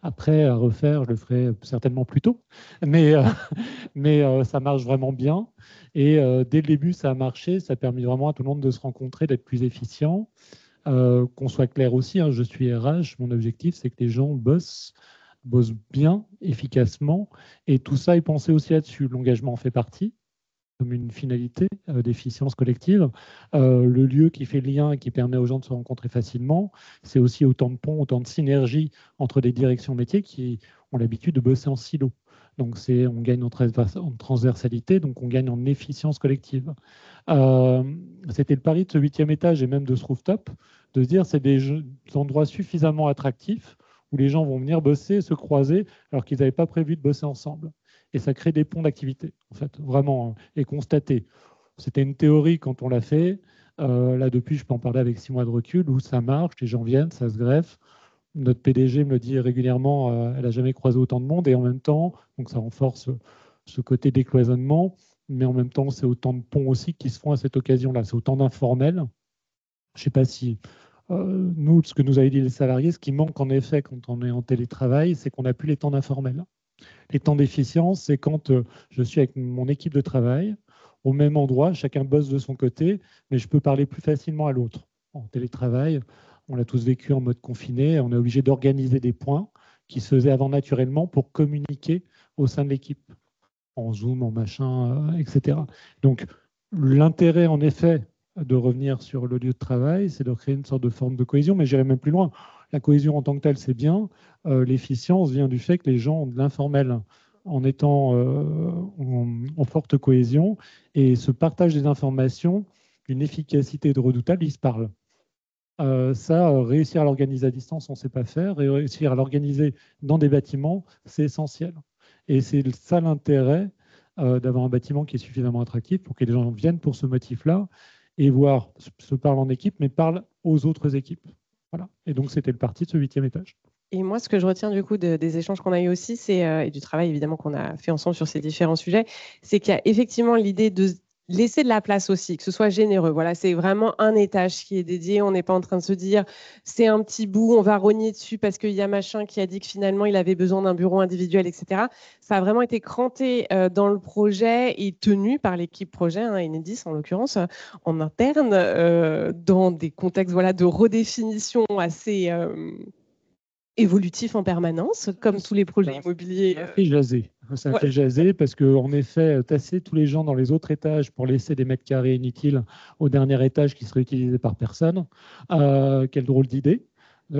Après, à refaire, je le ferai certainement plus tôt, mais ça marche vraiment bien. Et dès le début, ça a marché. Ça a permis vraiment à tout le monde de se rencontrer, d'être plus efficient. Qu'on soit clair aussi, hein, je suis RH, mon objectif, c'est que les gens bossent bien, efficacement. Et tout ça est pensé aussi là-dessus. L'engagement en fait partie comme une finalité d'efficience collective. Le lieu qui fait le lien et qui permet aux gens de se rencontrer facilement, c'est aussi autant de ponts, autant de synergie entre des directions métiers qui ont l'habitude de bosser en silo. Donc, on gagne en transversalité, donc on gagne en efficience collective. C'était le pari de ce 8e étage et même de ce rooftop, de se dire c'est des endroits suffisamment attractifs où les gens vont venir bosser, se croiser, alors qu'ils n'avaient pas prévu de bosser ensemble. Et ça crée des ponts d'activité, en fait, vraiment, et constater. C'était une théorie quand on l'a fait. Là, depuis, je peux en parler avec 6 mois de recul, où ça marche, les gens viennent, ça se greffe. Notre PDG me le dit régulièrement, elle n'a jamais croisé autant de monde, et en même temps, donc ça renforce ce côté décloisonnement, mais en même temps, c'est autant de ponts aussi qui se font à cette occasion-là. C'est autant d'informels. Je ne sais pas si nous, ce que nous avaient dit les salariés, ce qui manque en effet quand on est en télétravail, c'est qu'on n'a plus les temps d'informels. Les temps d'efficience, c'est quand je suis avec mon équipe de travail au même endroit, chacun bosse de son côté, mais je peux parler plus facilement à l'autre. En télétravail, on l'a tous vécu en mode confiné, on est obligé d'organiser des points qui se faisaient avant naturellement pour communiquer au sein de l'équipe, en Zoom, en machin, etc. Donc, l'intérêt, en effet, de revenir sur le lieu de travail, c'est de créer une sorte de forme de cohésion, mais j'irai même plus loin. La cohésion en tant que telle, c'est bien. L'efficience vient du fait que les gens ont de l'informel en étant en forte cohésion, et ce partage des informations, une efficacité de redoutable, ils se parlent. Réussir à l'organiser à distance, on ne sait pas faire, et réussir à l'organiser dans des bâtiments, c'est essentiel. Et c'est ça l'intérêt d'avoir un bâtiment qui est suffisamment attractif pour que les gens viennent pour ce motif-là et voir, se parlent en équipe, mais parlent aux autres équipes. Voilà. Et donc, c'était le parti de ce 8e étage. Et moi, ce que je retiens du coup des échanges qu'on a eu aussi, et du travail évidemment qu'on a fait ensemble sur ces différents sujets, c'est qu'il y a effectivement l'idée de laisser de la place aussi, que ce soit généreux. Voilà, c'est vraiment un étage qui est dédié. On n'est pas en train de se dire c'est un petit bout, on va rogner dessus parce qu'il y a machin qui a dit que finalement il avait besoin d'un bureau individuel, etc. Ça a vraiment été cranté dans le projet et tenu par l'équipe projet, Enedis en l'occurrence, en interne, dans des contextes de redéfinition assez évolutif en permanence, comme tous les projets immobiliers. Ça fait jaser. Ça fait jaser parce qu'en effet, tasser tous les gens dans les autres étages pour laisser des mètres carrés inutiles au dernier étage qui serait utilisé par personne, quelle drôle d'idée.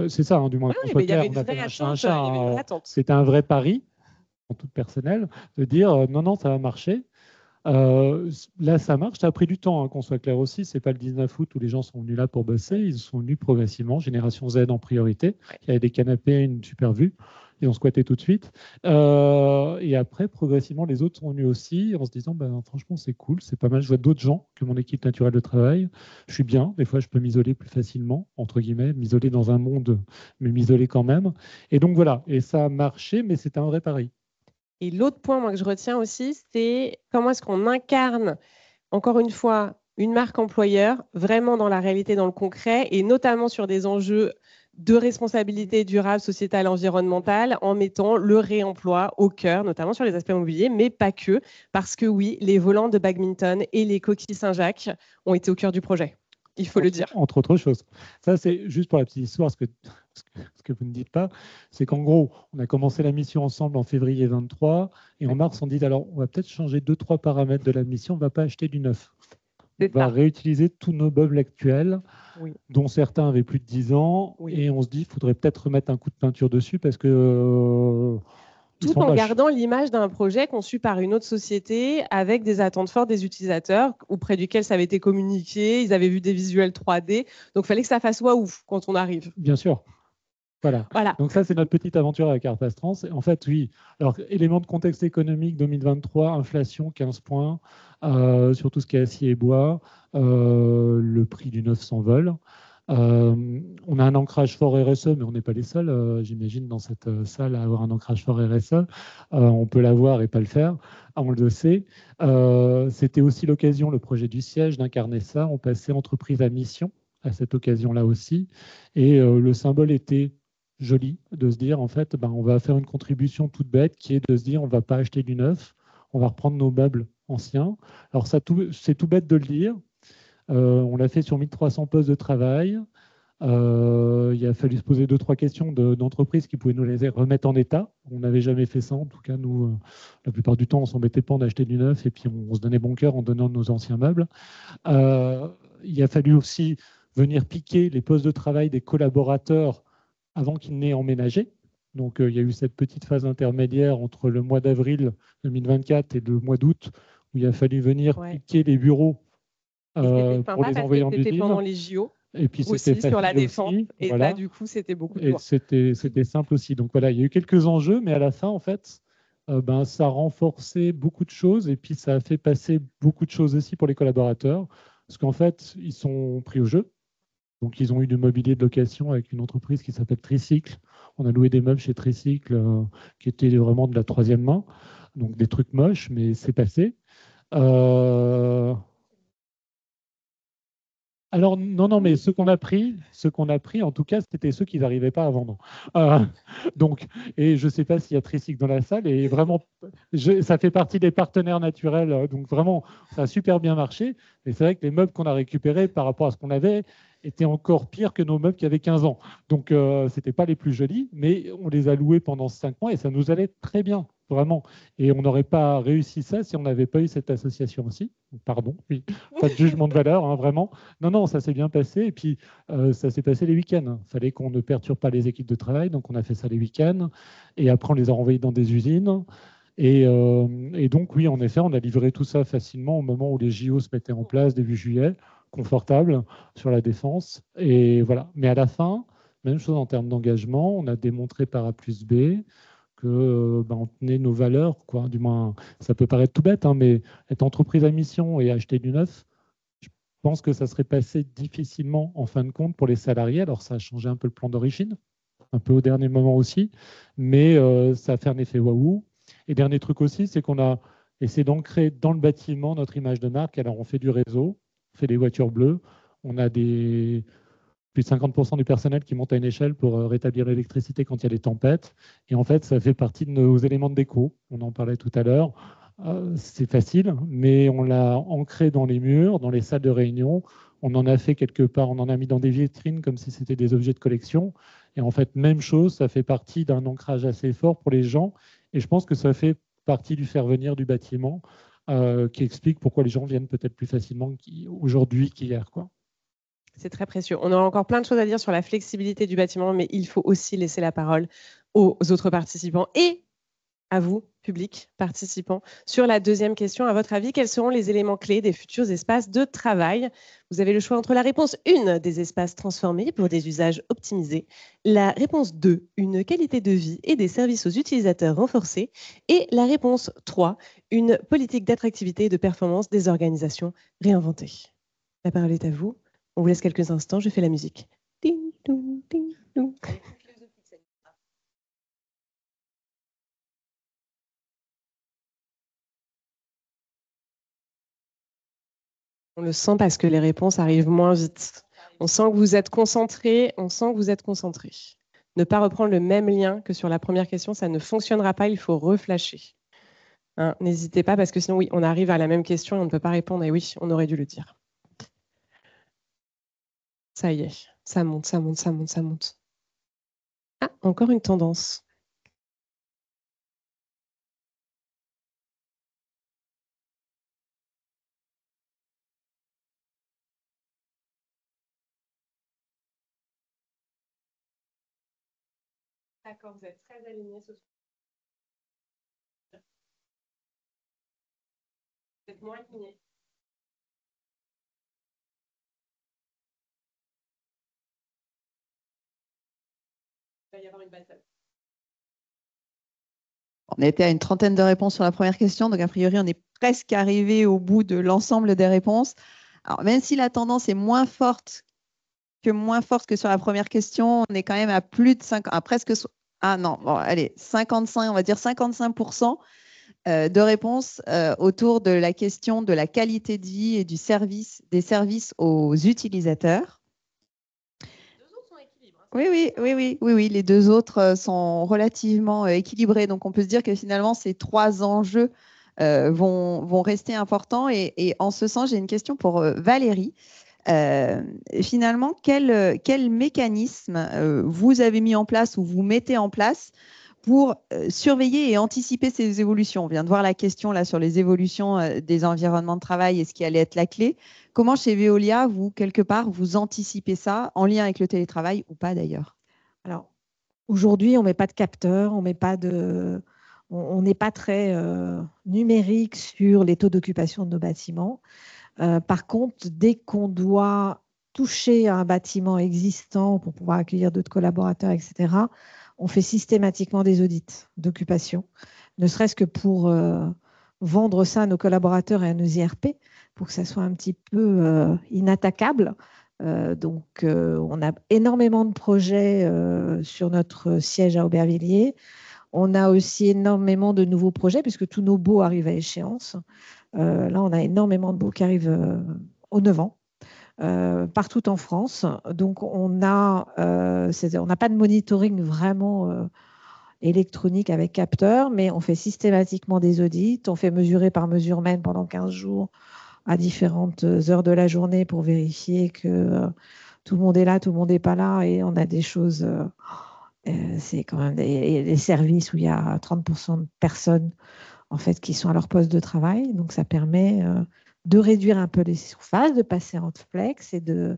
C'est ça, du moins. Il y avait une vraie attente. C'était un vrai pari, en tout personnel, de dire non, ça va marcher. Là, ça marche. Ça a pris du temps, qu'on soit clair aussi. C'est pas le 19 août où les gens sont venus là pour bosser. Ils sont venus progressivement, génération Z en priorité. Il y avait des canapés, une super vue. Ils ont squatté tout de suite. Et après, progressivement, les autres sont venus aussi en se disant franchement, c'est cool, c'est pas mal. Je vois d'autres gens que mon équipe naturelle de travail. Je suis bien. Des fois, je peux m'isoler plus facilement, entre guillemets, m'isoler dans un monde, mais m'isoler quand même. Et donc voilà. Et ça a marché, mais c'est un vrai pari. Et l'autre point que je retiens aussi, c'est comment est-ce qu'on incarne, encore une fois, une marque employeur, vraiment dans la réalité, dans le concret, et notamment sur des enjeux de responsabilité durable, sociétale, environnementale, en mettant le réemploi au cœur, notamment sur les aspects immobiliers, mais pas que, parce que oui, les volants de badminton et les coquilles Saint-Jacques ont été au cœur du projet. Il faut le dire. Entre autres choses. Ça, c'est juste pour la petite histoire, ce que vous ne dites pas, c'est qu'en gros, on a commencé la mission ensemble en février 23, et en mars, on dit, alors, on va peut-être changer 2-3 paramètres de la mission, on ne va pas acheter du neuf. On va réutiliser tous nos meubles actuels, dont certains avaient plus de 10 ans, et on se dit, il faudrait peut-être remettre un coup de peinture dessus, parce que... tout en gardant l'image d'un projet conçu par une autre société avec des attentes fortes des utilisateurs auprès duquel ça avait été communiqué, ils avaient vu des visuels 3D, donc il fallait que ça fasse waouh quand on arrive. Bien sûr. Voilà. Donc ça, c'est notre petite aventure avec Arpas Trans. En fait, oui. Alors, élément de contexte économique 2023, inflation 15 points, sur tout ce qui est acier et bois, le prix du neuf s'envole. On a un ancrage fort RSE, mais on n'est pas les seuls, j'imagine, dans cette salle à avoir un ancrage fort RSE. On peut l'avoir et pas le faire, on le sait. C'était aussi l'occasion, le projet du siège, d'incarner ça. On passait entreprise à mission à cette occasion-là aussi. Et le symbole était joli de se dire, en fait, on va faire une contribution toute bête qui est de se dire, on ne va pas acheter du neuf, on va reprendre nos meubles anciens. Alors, c'est tout bête de le dire. On l'a fait sur 1300 postes de travail. Il a fallu se poser 2-3 questions d'entreprises qui pouvaient nous les remettre en état. On n'avait jamais fait ça. En tout cas, nous, la plupart du temps, on ne s'embêtait pas d'acheter du neuf et puis on se donnait bon cœur en donnant nos anciens meubles. Il a fallu aussi venir piquer les postes de travail des collaborateurs avant qu'ils n'aient emménagé. Donc, il y a eu cette petite phase intermédiaire entre le mois d'avril 2024 et le mois d'août où il a fallu venir piquer les bureaux pour les envoyer en usine. C'était pendant les JO. Et puis aussi sur la défense. Aussi, et là, du coup, c'était beaucoup de c'était simple aussi. Donc voilà, il y a eu quelques enjeux, mais à la fin, en fait, ça a renforcé beaucoup de choses et puis ça a fait passer beaucoup de choses aussi pour les collaborateurs. Parce qu'en fait, ils sont pris au jeu. Donc, ils ont eu du mobilier de location avec une entreprise qui s'appelle Tricycle. On a loué des meubles chez Tricycle qui étaient vraiment de la troisième main. Donc, des trucs moches, mais c'est passé. Alors, non, mais ceux qu'on a pris, en tout cas, c'était ceux qui n'arrivaient pas à vendre. Donc, et je ne sais pas s'il y a Tricycle dans la salle, et vraiment, ça fait partie des partenaires naturels, donc vraiment, ça a super bien marché. Mais c'est vrai que les meubles qu'on a récupérés par rapport à ce qu'on avait étaient encore pires que nos meubles qui avaient 15 ans. Donc, ce n'étaient pas les plus jolis, mais on les a loués pendant 5 mois et ça nous allait très bien. vraiment. Et on n'aurait pas réussi ça si on n'avait pas eu cette association aussi. Pardon, oui, pas de jugement de valeur, hein, vraiment. Non, non, ça s'est bien passé. Et puis, ça s'est passé les week-ends. Il fallait qu'on ne perturbe pas les équipes de travail, donc on a fait ça les week-ends. Et après, on les a renvoyés dans des usines. Et donc, oui, en effet, on a livré tout ça facilement au moment où les JO se mettaient en place, début juillet, confortable sur la défense. Et voilà. Mais à la fin, même chose en termes d'engagement, on a démontré par A plus B que on tenait nos valeurs, quoi. Du moins, ça peut paraître tout bête, hein, mais être entreprise à mission et acheter du neuf, je pense que ça serait passé difficilement en fin de compte pour les salariés. Alors, ça a changé un peu le plan d'origine, un peu au dernier moment aussi, mais ça a fait un effet waouh. Et dernier truc aussi, c'est qu'on a essayé d'ancrer dans le bâtiment notre image de marque. Alors, on fait du réseau, on fait des voitures bleues, on a plus de 50% du personnel qui monte à une échelle pour rétablir l'électricité quand il y a des tempêtes. Et en fait, ça fait partie de nos éléments de déco. On en parlait tout à l'heure. C'est facile, mais on l'a ancré dans les murs, dans les salles de réunion. On en a fait quelque part, on en a mis dans des vitrines comme si c'était des objets de collection. Et en fait, même chose, ça fait partie d'un ancrage assez fort pour les gens. Et je pense que ça fait partie du faire venir du bâtiment qui explique pourquoi les gens viennent peut-être plus facilement aujourd'hui qu'hier, quoi. C'est très précieux. On aura encore plein de choses à dire sur la flexibilité du bâtiment, mais il faut aussi laisser la parole aux autres participants et à vous, public, participants. Sur la deuxième question, à votre avis, quels seront les éléments clés des futurs espaces de travail? Vous avez le choix entre la réponse 1, des espaces transformés pour des usages optimisés, la réponse 2, une qualité de vie et des services aux utilisateurs renforcés, et la réponse 3, une politique d'attractivité et de performance des organisations réinventées. La parole est à vous. On vous laisse quelques instants, je fais la musique. Ding, dong, ding, dong. On le sent parce que les réponses arrivent moins vite. On sent que vous êtes concentrés, Ne pas reprendre le même lien que sur la première question, ça ne fonctionnera pas, il faut reflasher. Hein, n'hésitez pas parce que sinon, oui, on arrive à la même question et on ne peut pas répondre. Et oui, on aurait dû le dire. Ça y est, ça monte, ça monte, ça monte, ça monte. Ah, encore une tendance. D'accord, vous êtes très alignés ce soir. Vous êtes moins alignés. Il va y avoir une bataille. On était à une trentaine de réponses sur la première question, donc a priori, on est presque arrivé au bout de l'ensemble des réponses. Alors, même si la tendance est moins forte que sur la première question, on est quand même à plus de 5, à presque, ah non, bon, allez, 55, on va dire 55% de réponses autour de la question de la qualité de vie et des services aux utilisateurs. Oui, les deux autres sont relativement équilibrés. Donc, on peut se dire que finalement, ces trois enjeux vont rester importants. Et en ce sens, j'ai une question pour Valérie. Finalement, quel mécanisme vous avez mis en place ou vous mettez en place pour surveiller et anticiper ces évolutions? On vient de voir la question là sur les évolutions des environnements de travail et ce qui allait être la clé. Comment chez Veolia, vous, quelque part, vous anticipez ça en lien avec le télétravail ou pas d'ailleurs? Alors, aujourd'hui, on ne met pas de capteurs, on n'est pas très numérique sur les taux d'occupation de nos bâtiments. Par contre, dès qu'on doit toucher à un bâtiment existant pour pouvoir accueillir d'autres collaborateurs, etc., on fait systématiquement des audits d'occupation, ne serait-ce que pour vendre ça à nos collaborateurs et à nos IRP, pour que ça soit un petit peu inattaquable. Donc, on a énormément de projets sur notre siège à Aubervilliers. On a aussi énormément de nouveaux projets, puisque tous nos baux arrivent à échéance. Là, on a énormément de baux qui arrivent au 9 ans. Partout en France. Donc, on n'a pas de monitoring vraiment électronique avec capteur, mais on fait systématiquement des audits. On fait mesurer par mesurement pendant 15 jours à différentes heures de la journée pour vérifier que tout le monde est là, tout le monde n'est pas là, et on a des choses C'est quand même des services où il y a 30% de personnes en fait, qui sont à leur poste de travail. Donc, ça permet de réduire un peu les surfaces, de passer en flex et de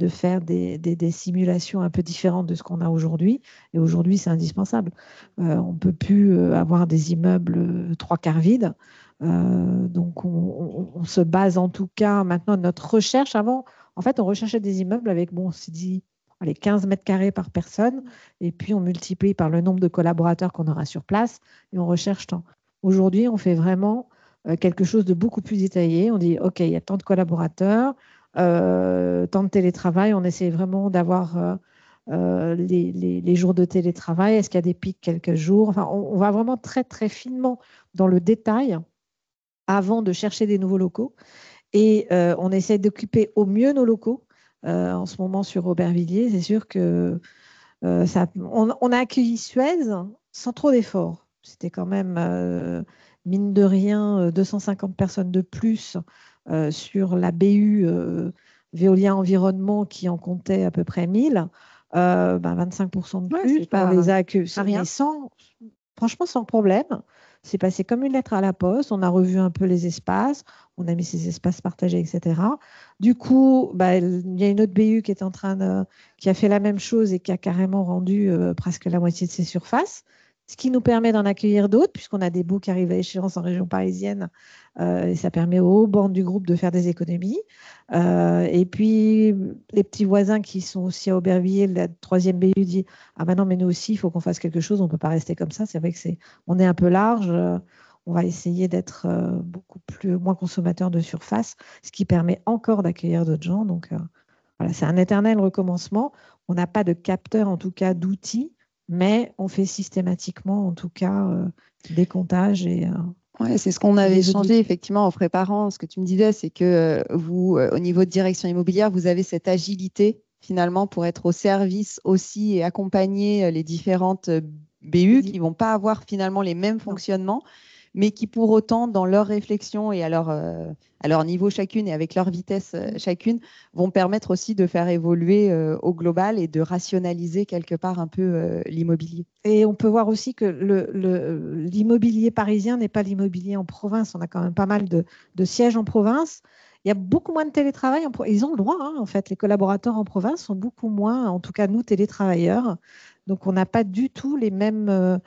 faire des simulations un peu différentes de ce qu'on a aujourd'hui. Et aujourd'hui, c'est indispensable. On ne peut plus avoir des immeubles trois quarts vides. Donc, on se base en tout cas maintenant de notre recherche. Avant, en fait, on recherchait des immeubles avec, bon, on s'est dit, allez, 15 mètres carrés par personne. Et puis, on multiplie par le nombre de collaborateurs qu'on aura sur place et on recherche tant. Aujourd'hui, on fait vraiment quelque chose de beaucoup plus détaillé. On dit, OK, il y a tant de collaborateurs, tant de télétravail. On essaie vraiment d'avoir les jours de télétravail. Est-ce qu'il y a des pics quelques jours? Enfin, on va vraiment très, très finement dans le détail avant de chercher des nouveaux locaux. Et on essaie d'occuper au mieux nos locaux. En ce moment, sur Aubervilliers, c'est sûr que on a accueilli Suez sans trop d'efforts. C'était quand même, mine de rien, 250 personnes de plus sur la BU Veolia Environnement qui en comptait à peu près 1000. 25% de plus. On les a accueillis franchement sans problème. C'est passé comme une lettre à la poste. On a revu un peu les espaces. On a mis ces espaces partagés, etc. Du coup, il y a une autre BU qui est qui a fait la même chose et qui a carrément rendu presque la moitié de ses surfaces, ce qui nous permet d'en accueillir d'autres, puisqu'on a des baux qui arrivent à échéance en région parisienne, et ça permet aux bornes du groupe de faire des économies. Et puis, les petits voisins qui sont aussi à Aubervilliers, la troisième BU dit « Ah ben non, mais nous aussi, il faut qu'on fasse quelque chose, on ne peut pas rester comme ça. » C'est vrai que on est un peu large, on va essayer d'être moins consommateur de surface, ce qui permet encore d'accueillir d'autres gens. Donc, voilà, c'est un éternel recommencement. On n'a pas de capteur, en tout cas d'outils, mais on fait systématiquement, en tout cas, des comptages. Ouais, c'est ce qu'on avait échangé effectivement en préparant. Ce que tu me disais, c'est que vous, au niveau de direction immobilière, vous avez cette agilité finalement pour être au service aussi et accompagner les différentes BU qui ne vont pas avoir finalement les mêmes fonctionnements, mais qui pour autant, dans leur réflexion et à leur niveau chacune et avec leur vitesse chacune, vont permettre aussi de faire évoluer au global et de rationaliser quelque part un peu l'immobilier. Et on peut voir aussi que l'immobilier parisien n'est pas l'immobilier en province. On a quand même pas mal de sièges en province. Il y a beaucoup moins de télétravail. Ils ont le droit, hein, en fait. Les collaborateurs en province sont beaucoup moins, en tout cas nous, télétravailleurs. Donc, on n'a pas du tout les mêmes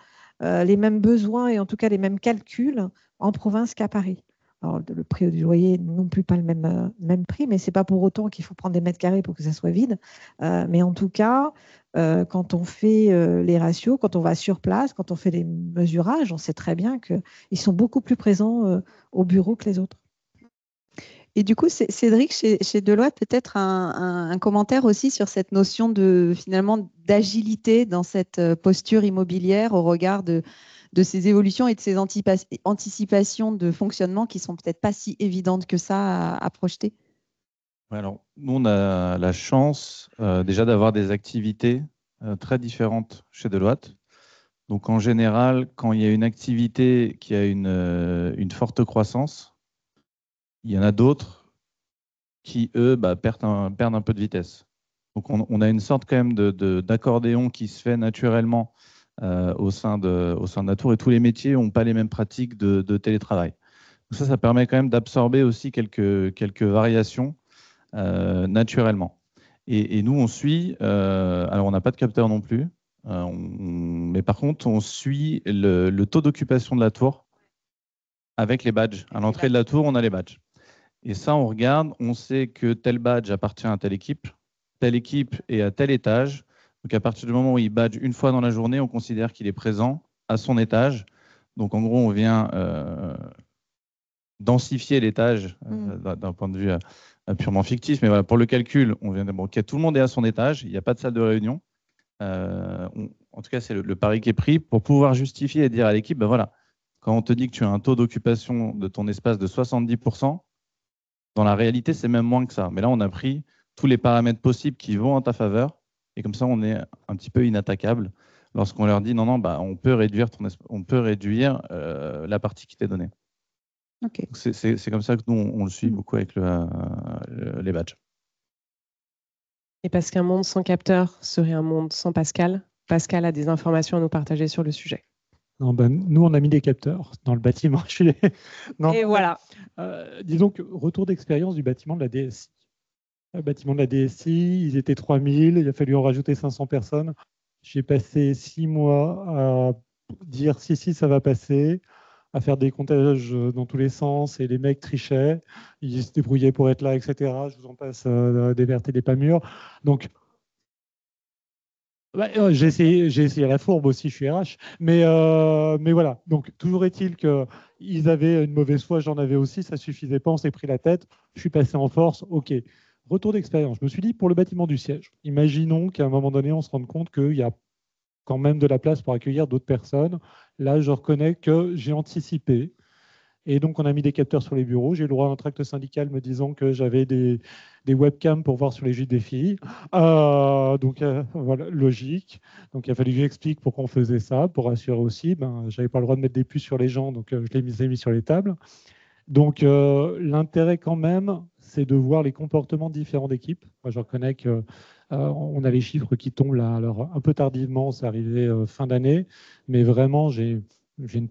besoins et en tout cas les mêmes calculs en province qu'à Paris. Alors, le prix du loyer non plus pas le même prix, mais ce n'est pas pour autant qu'il faut prendre des mètres carrés pour que ça soit vide. Mais en tout cas, quand on fait les ratios, quand on va sur place, quand on fait les mesurages, on sait très bien qu'ils sont beaucoup plus présents au bureau que les autres. Et du coup, Cédric, chez Deloitte, peut-être un commentaire aussi sur cette notion finalement d'agilité dans cette posture immobilière au regard de ces évolutions et de ces anticipations de fonctionnement qui sont peut-être pas si évidentes que ça à projeter. Alors, nous, on a la chance déjà d'avoir des activités très différentes chez Deloitte. Donc, en général, quand il y a une activité qui a une forte croissance, il y en a d'autres qui, eux, perdent un peu de vitesse. Donc, on a une sorte quand même d'accordéon qui se fait naturellement au sein de la tour, et tous les métiers n'ont pas les mêmes pratiques de télétravail. Donc ça permet quand même d'absorber aussi quelques variations naturellement. Et nous, on suit, alors on n'a pas de capteur non plus, mais par contre, on suit le taux d'occupation de la tour avec les badges. À l'entrée de la tour, on a les badges. Et ça, on regarde, on sait que tel badge appartient à telle équipe est à tel étage. Donc, à partir du moment où il badge une fois dans la journée, on considère qu'il est présent à son étage. Donc, en gros, on vient densifier l'étage d'un point de vue purement fictif. Mais voilà, pour le calcul, on vient d'abord, tout le monde est à son étage, il n'y a pas de salle de réunion. En tout cas, c'est le pari qui est pris pour pouvoir justifier et dire à l'équipe, voilà, quand on te dit que tu as un taux d'occupation de ton espace de 70%, dans la réalité, c'est même moins que ça. Mais là, on a pris tous les paramètres possibles qui vont en ta faveur. Et comme ça, on est un petit peu inattaquable lorsqu'on leur dit non, on peut réduire la partie qui t'est donnée. Okay. C'est comme ça que nous, on le suit beaucoup avec les badges. Et parce qu'un monde sans capteur serait un monde sans Pascal, Pascal a des informations à nous partager sur le sujet. Non, ben, nous, on a mis des capteurs dans le bâtiment. Non, Et voilà. disons que retour d'expérience du bâtiment de la DSI. Le bâtiment de la DSI, ils étaient 3000, il a fallu en rajouter 500 personnes. J'ai passé 6 mois à dire si, ça va passer, à faire des comptages dans tous les sens, et les mecs trichaient, ils se débrouillaient pour être là, etc. Je vous en passe des vertes et des pas mûres. Donc, j'ai essayé à la fourbe aussi, je suis RH, mais voilà. Donc, toujours est-il qu'ils avaient une mauvaise foi, j'en avais aussi, ça suffisait pas, on s'est pris la tête, je suis passé en force, ok. Retour d'expérience. Je me suis dit, pour le bâtiment du siège, imaginons qu'à un moment donné, on se rende compte qu'il y a quand même de la place pour accueillir d'autres personnes. Là, je reconnais que j'ai anticipé. Et donc, on a mis des capteurs sur les bureaux. J'ai eu le droit à un tract syndical me disant que j'avais des webcams pour voir sur les gîtes des filles. Donc, voilà, logique. Donc, il a fallu que j'explique pourquoi on faisait ça, pour assurer aussi. Je n'avais pas le droit de mettre des puces sur les gens, donc je les ai mis sur les tables. Donc, l'intérêt quand même, c'est de voir les comportements différents d'équipes. Moi, je reconnais qu'on a les chiffres qui tombent là. Alors, un peu tardivement, c'est arrivé fin d'année, mais vraiment, j'ai une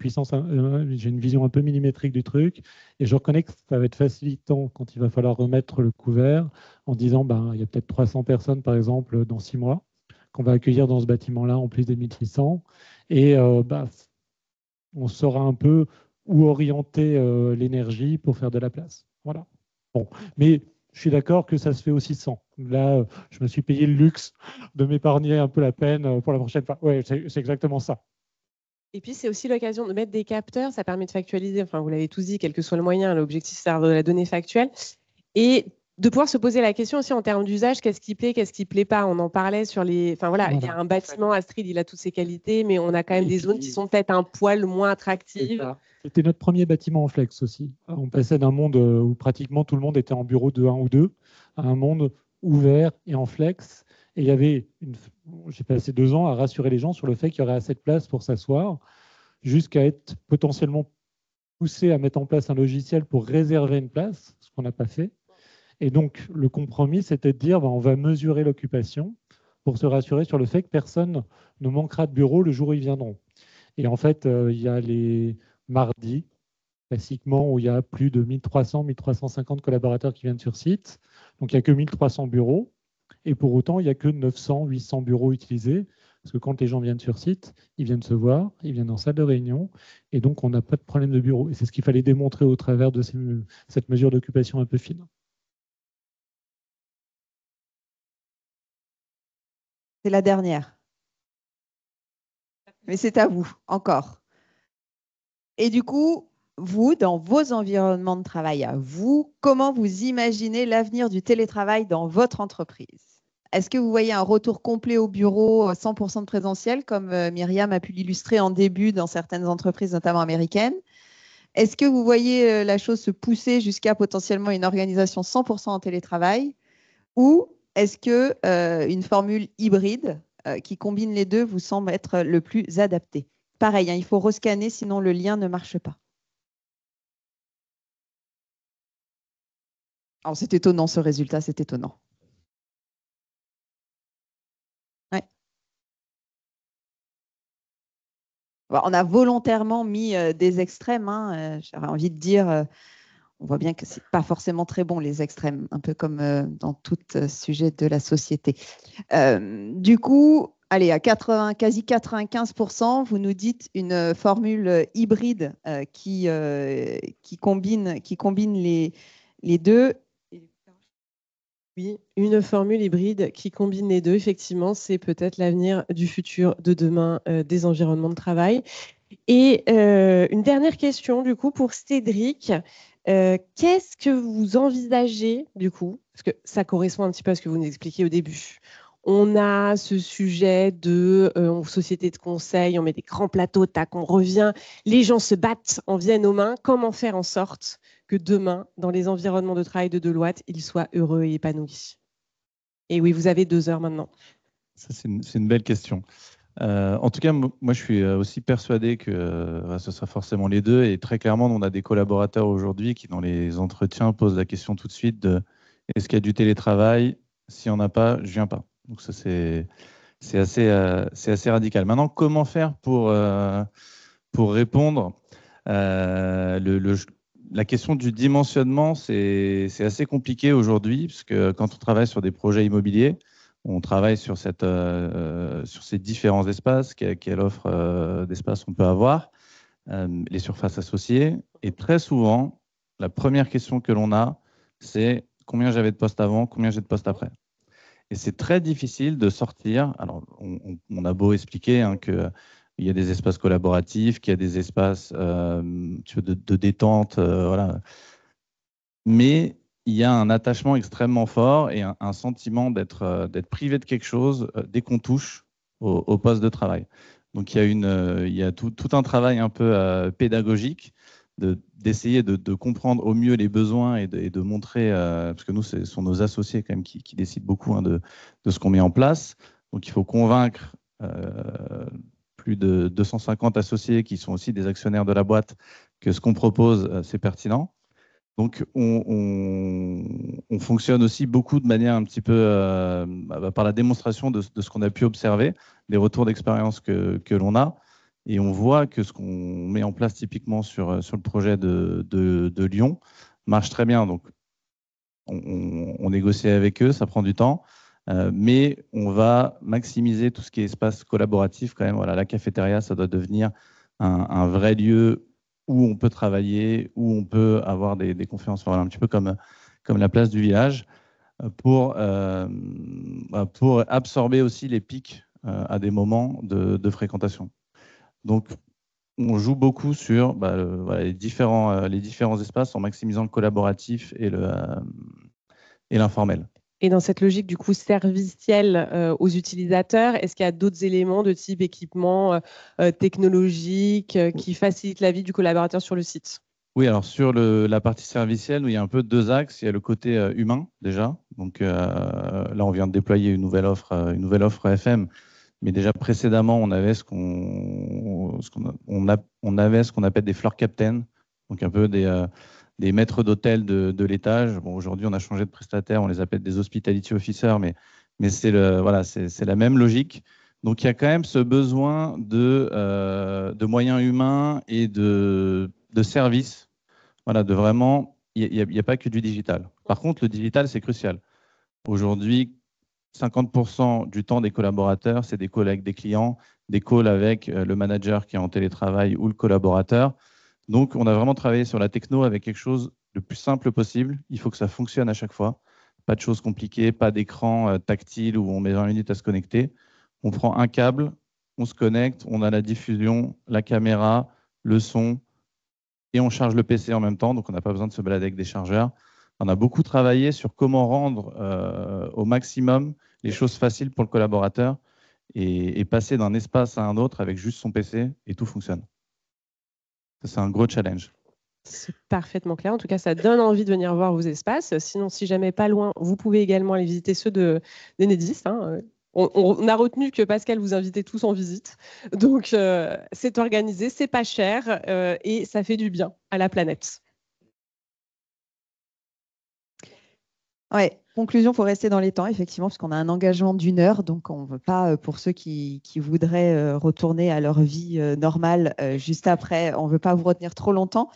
vision un peu millimétrique du truc, et je reconnais que ça va être facilitant quand il va falloir remettre le couvert en disant, il y a peut-être 300 personnes, par exemple, dans 6 mois, qu'on va accueillir dans ce bâtiment-là, en plus des 1600. Et on saura un peu où orienter l'énergie pour faire de la place. Voilà. Bon, mais je suis d'accord que ça se fait aussi sans. Là, je me suis payé le luxe de m'épargner un peu la peine pour la prochaine fois. Oui, c'est exactement ça. Et puis, c'est aussi l'occasion de mettre des capteurs. Ça permet de factualiser. Enfin, vous l'avez tous dit, quel que soit le moyen. L'objectif, c'est de la donnée factuelle. Et de pouvoir se poser la question aussi en termes d'usage, qu'est-ce qui plaît, qu'est-ce qui ne plaît pas. On en parlait sur les... Enfin, voilà, il y a un bâtiment, Astrid, il a toutes ses qualités, mais on a quand même des zones qui sont peut-être un poil moins attractives. C'était notre premier bâtiment en flex aussi. On passait d'un monde où pratiquement tout le monde était en bureau de 1 ou 2 à un monde ouvert et en flex. Et il y avait j'ai passé 2 ans à rassurer les gens sur le fait qu'il y aurait assez de place pour s'asseoir, jusqu'à être potentiellement poussé à mettre en place un logiciel pour réserver une place, ce qu'on n'a pas fait. Et donc, le compromis, c'était de dire, on va mesurer l'occupation pour se rassurer sur le fait que personne ne manquera de bureau le jour où ils viendront. Et en fait, il y a les mardis, classiquement, où il y a plus de 1300, 1350 collaborateurs qui viennent sur site. Donc, il n'y a que 1300 bureaux. Et pour autant, il n'y a que 900, 800 bureaux utilisés. Parce que quand les gens viennent sur site, ils viennent se voir, ils viennent en salle de réunion. Et donc, on n'a pas de problème de bureau. Et c'est ce qu'il fallait démontrer au travers de cette mesure d'occupation un peu fine. C'est la dernière. Mais c'est à vous, encore. Et du coup, vous, dans vos environnements de travail à vous, comment vous imaginez l'avenir du télétravail dans votre entreprise? Est-ce que vous voyez un retour complet au bureau, 100% de présentiel, comme Myriam a pu l'illustrer en début dans certaines entreprises, notamment américaines? Est-ce que vous voyez la chose se pousser jusqu'à potentiellement une organisation 100% en télétravail? Ou est-ce que une formule hybride qui combine les deux vous semble être le plus adapté? Pareil, il faut rescanner, sinon le lien ne marche pas. Alors, c'est étonnant, ce résultat, c'est étonnant. Ouais. On a volontairement mis des extrêmes. J'aurais envie de dire, on voit bien que ce n'est pas forcément très bon, les extrêmes, un peu comme dans tout sujet de la société. Du coup, allez, à quasi 95%, vous nous dites une formule hybride qui combine les deux. Oui, une formule hybride qui combine les deux, effectivement, c'est peut-être l'avenir du futur de demain des environnements de travail. Et une dernière question, du coup, pour Cédric. Qu'est-ce que vous envisagez, du coup, parce que ça correspond un petit peu à ce que vous nous expliquiez au début. On a ce sujet de société de conseil, on met des grands plateaux, tac, on revient, les gens se battent, en viennent aux mains. Comment faire en sorte que demain, dans les environnements de travail de Deloitte, ils soient heureux et épanouis? Et oui, vous avez 2 heures maintenant. Ça, c'est une belle question. En tout cas, moi, je suis aussi persuadé que ce sera forcément les deux. Et très clairement, on a des collaborateurs aujourd'hui qui, dans les entretiens, posent la question tout de suite de est-ce qu'il y a du télétravail? S'il n'y en a pas, je ne viens pas. Donc ça, c'est c'est assez radical. Maintenant, comment faire pour répondre la question du dimensionnement, c'est assez compliqué aujourd'hui, parce que quand on travaille sur des projets immobiliers, on travaille sur ces différents espaces, quelle offre d'espace on peut avoir, les surfaces associées. Et très souvent, la première question que l'on a, c'est combien j'avais de postes avant, combien j'ai de postes après. Et c'est très difficile de sortir. Alors, on a beau expliquer qu'il y a des espaces collaboratifs, qu'il y a des espaces de détente, voilà. Mais il y a un attachement extrêmement fort et un sentiment d'être privé de quelque chose dès qu'on touche au poste de travail. Donc, il y a tout un travail un peu pédagogique d'essayer de comprendre au mieux les besoins et de montrer, parce que nous, ce sont nos associés quand même qui décident beaucoup de ce qu'on met en place. Donc, il faut convaincre plus de 250 associés qui sont aussi des actionnaires de la boîte que ce qu'on propose, c'est pertinent. Donc, on fonctionne aussi beaucoup de manière un petit peu par la démonstration de ce qu'on a pu observer, des retours d'expérience que l'on a. Et on voit que ce qu'on met en place typiquement sur le projet de Lyon marche très bien. Donc, on négocie avec eux, ça prend du temps. Mais on va maximiser tout ce qui est espace collaboratif quand même. Voilà, la cafétéria, ça doit devenir un vrai lieu où on peut travailler, où on peut avoir des conférences, voilà, un petit peu comme la place du village, pour absorber aussi les pics à des moments de fréquentation. Donc, on joue beaucoup sur voilà, les différents espaces en maximisant le collaboratif et l'informel. Et dans cette logique du coup servicielle aux utilisateurs, est-ce qu'il y a d'autres éléments de type équipement technologique qui facilitent la vie du collaborateur sur le site? Oui, alors sur la partie servicielle, il y a un peu deux axes. Il y a le côté humain déjà. Donc là, on vient de déployer une nouvelle offre FM. Mais déjà précédemment, on avait ce qu'on appelle des floor captains, donc un peu des maîtres d'hôtel de l'étage. Bon, aujourd'hui, on a changé de prestataire, on les appelle des hospitality officers, mais c'est la même logique. Donc, il y a quand même ce besoin de moyens humains et de services. Voilà, de vraiment, il n'y a pas que du digital. Par contre, le digital, c'est crucial. Aujourd'hui, 50% du temps des collaborateurs, c'est des calls avec des clients, des calls avec le manager qui est en télétravail ou le collaborateur. Donc, on a vraiment travaillé sur la techno avec quelque chose le plus simple possible. Il faut que ça fonctionne à chaque fois. Pas de choses compliquées, pas d'écran tactile où on met 20 minutes à se connecter. On prend un câble, on se connecte, on a la diffusion, la caméra, le son, et on charge le PC en même temps. Donc, on n'a pas besoin de se balader avec des chargeurs. On a beaucoup travaillé sur comment rendre au maximum les choses faciles pour le collaborateur et passer d'un espace à un autre avec juste son PC et tout fonctionne. C'est un gros challenge. C'est parfaitement clair. En tout cas, ça donne envie de venir voir vos espaces. Sinon, si jamais pas loin, vous pouvez également aller visiter ceux d'Enedis. On a retenu que Pascal vous invitait tous en visite. Donc, c'est organisé, c'est pas cher et ça fait du bien à la planète. Ouais, conclusion, il faut rester dans les temps, effectivement, parce qu'on a un engagement d'1 heure. Donc, on ne veut pas, pour ceux qui voudraient retourner à leur vie normale juste après, on ne veut pas vous retenir trop longtemps.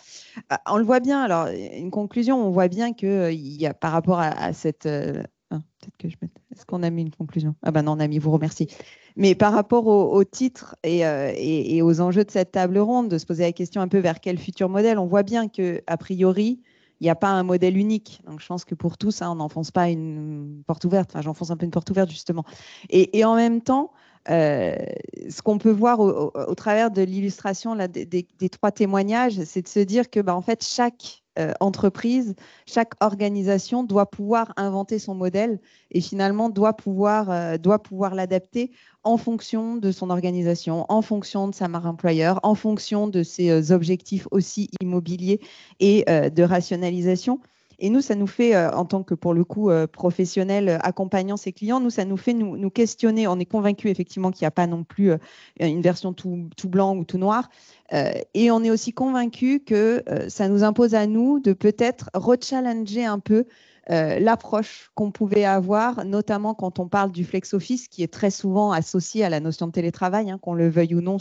On le voit bien, alors, une conclusion, on voit bien qu'il y a par rapport à cette... peut-être que je mette... Est-ce qu'on a mis une conclusion? Ah ben non, on a mis, vous remercie. Mais par rapport au titre et aux enjeux de cette table ronde, de se poser la question un peu vers quel futur modèle, on voit bien qu'a priori, il n'y a pas un modèle unique. Donc, je pense que pour tous, on n'enfonce pas une porte ouverte. Enfin, j'enfonce un peu une porte ouverte, justement. Et en même temps, ce qu'on peut voir au travers de l'illustration des 3 témoignages, c'est de se dire que, en fait, chaque entreprise, chaque organisation doit pouvoir inventer son modèle et finalement doit pouvoir l'adapter en fonction de son organisation, en fonction de sa marque employeur, en fonction de ses objectifs aussi immobiliers et de rationalisation. Et nous, ça nous fait, en tant que, pour le coup, professionnels accompagnant ses clients, nous, ça nous fait nous questionner. On est convaincus, effectivement, qu'il n'y a pas non plus une version tout blanc ou tout noir. Et on est aussi convaincus que ça nous impose à nous de peut-être rechallenger un peu l'approche qu'on pouvait avoir, notamment quand on parle du flex office, qui est très souvent associé à la notion de télétravail, qu'on le veuille ou non,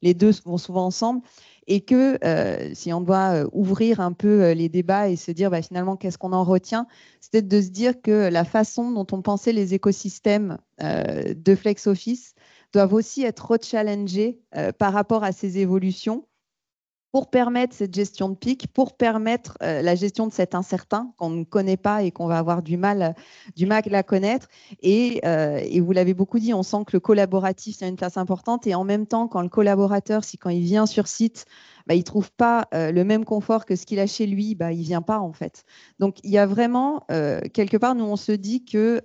les deux vont souvent ensemble, et que si on doit ouvrir un peu les débats et se dire finalement qu'est-ce qu'on en retient, c'est peut-être de se dire que la façon dont on pensait les écosystèmes de flex office doivent aussi être rechallengés par rapport à ces évolutions, pour permettre cette gestion de pic, pour permettre la gestion de cet incertain qu'on ne connaît pas et qu'on va avoir du mal à connaître. Et vous l'avez beaucoup dit, on sent que le collaboratif, c'est une place importante. Et en même temps, quand le collaborateur, quand il vient sur site, il ne trouve pas le même confort que ce qu'il a chez lui, il ne vient pas en fait. Donc, il y a vraiment, quelque part, nous, on se dit que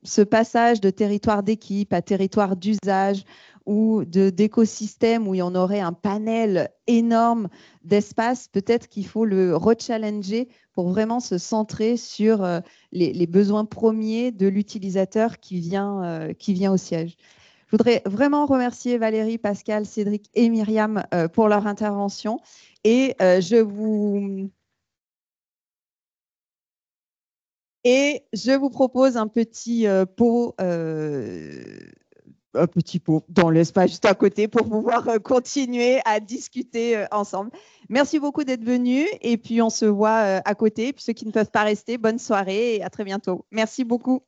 ce passage de territoire d'équipe à territoire d'usage, ou d'écosystèmes où il y en aurait un panel énorme d'espace, peut-être qu'il faut le rechallenger pour vraiment se centrer sur les besoins premiers de l'utilisateur qui vient au siège. Je voudrais vraiment remercier Valérie, Pascal, Cédric et Myriam pour leur intervention. Et je vous propose un petit pot dans l'espace juste à côté pour pouvoir continuer à discuter ensemble. Merci beaucoup d'être venus et puis on se voit à côté. Puis ceux qui ne peuvent pas rester, bonne soirée et à très bientôt. Merci beaucoup.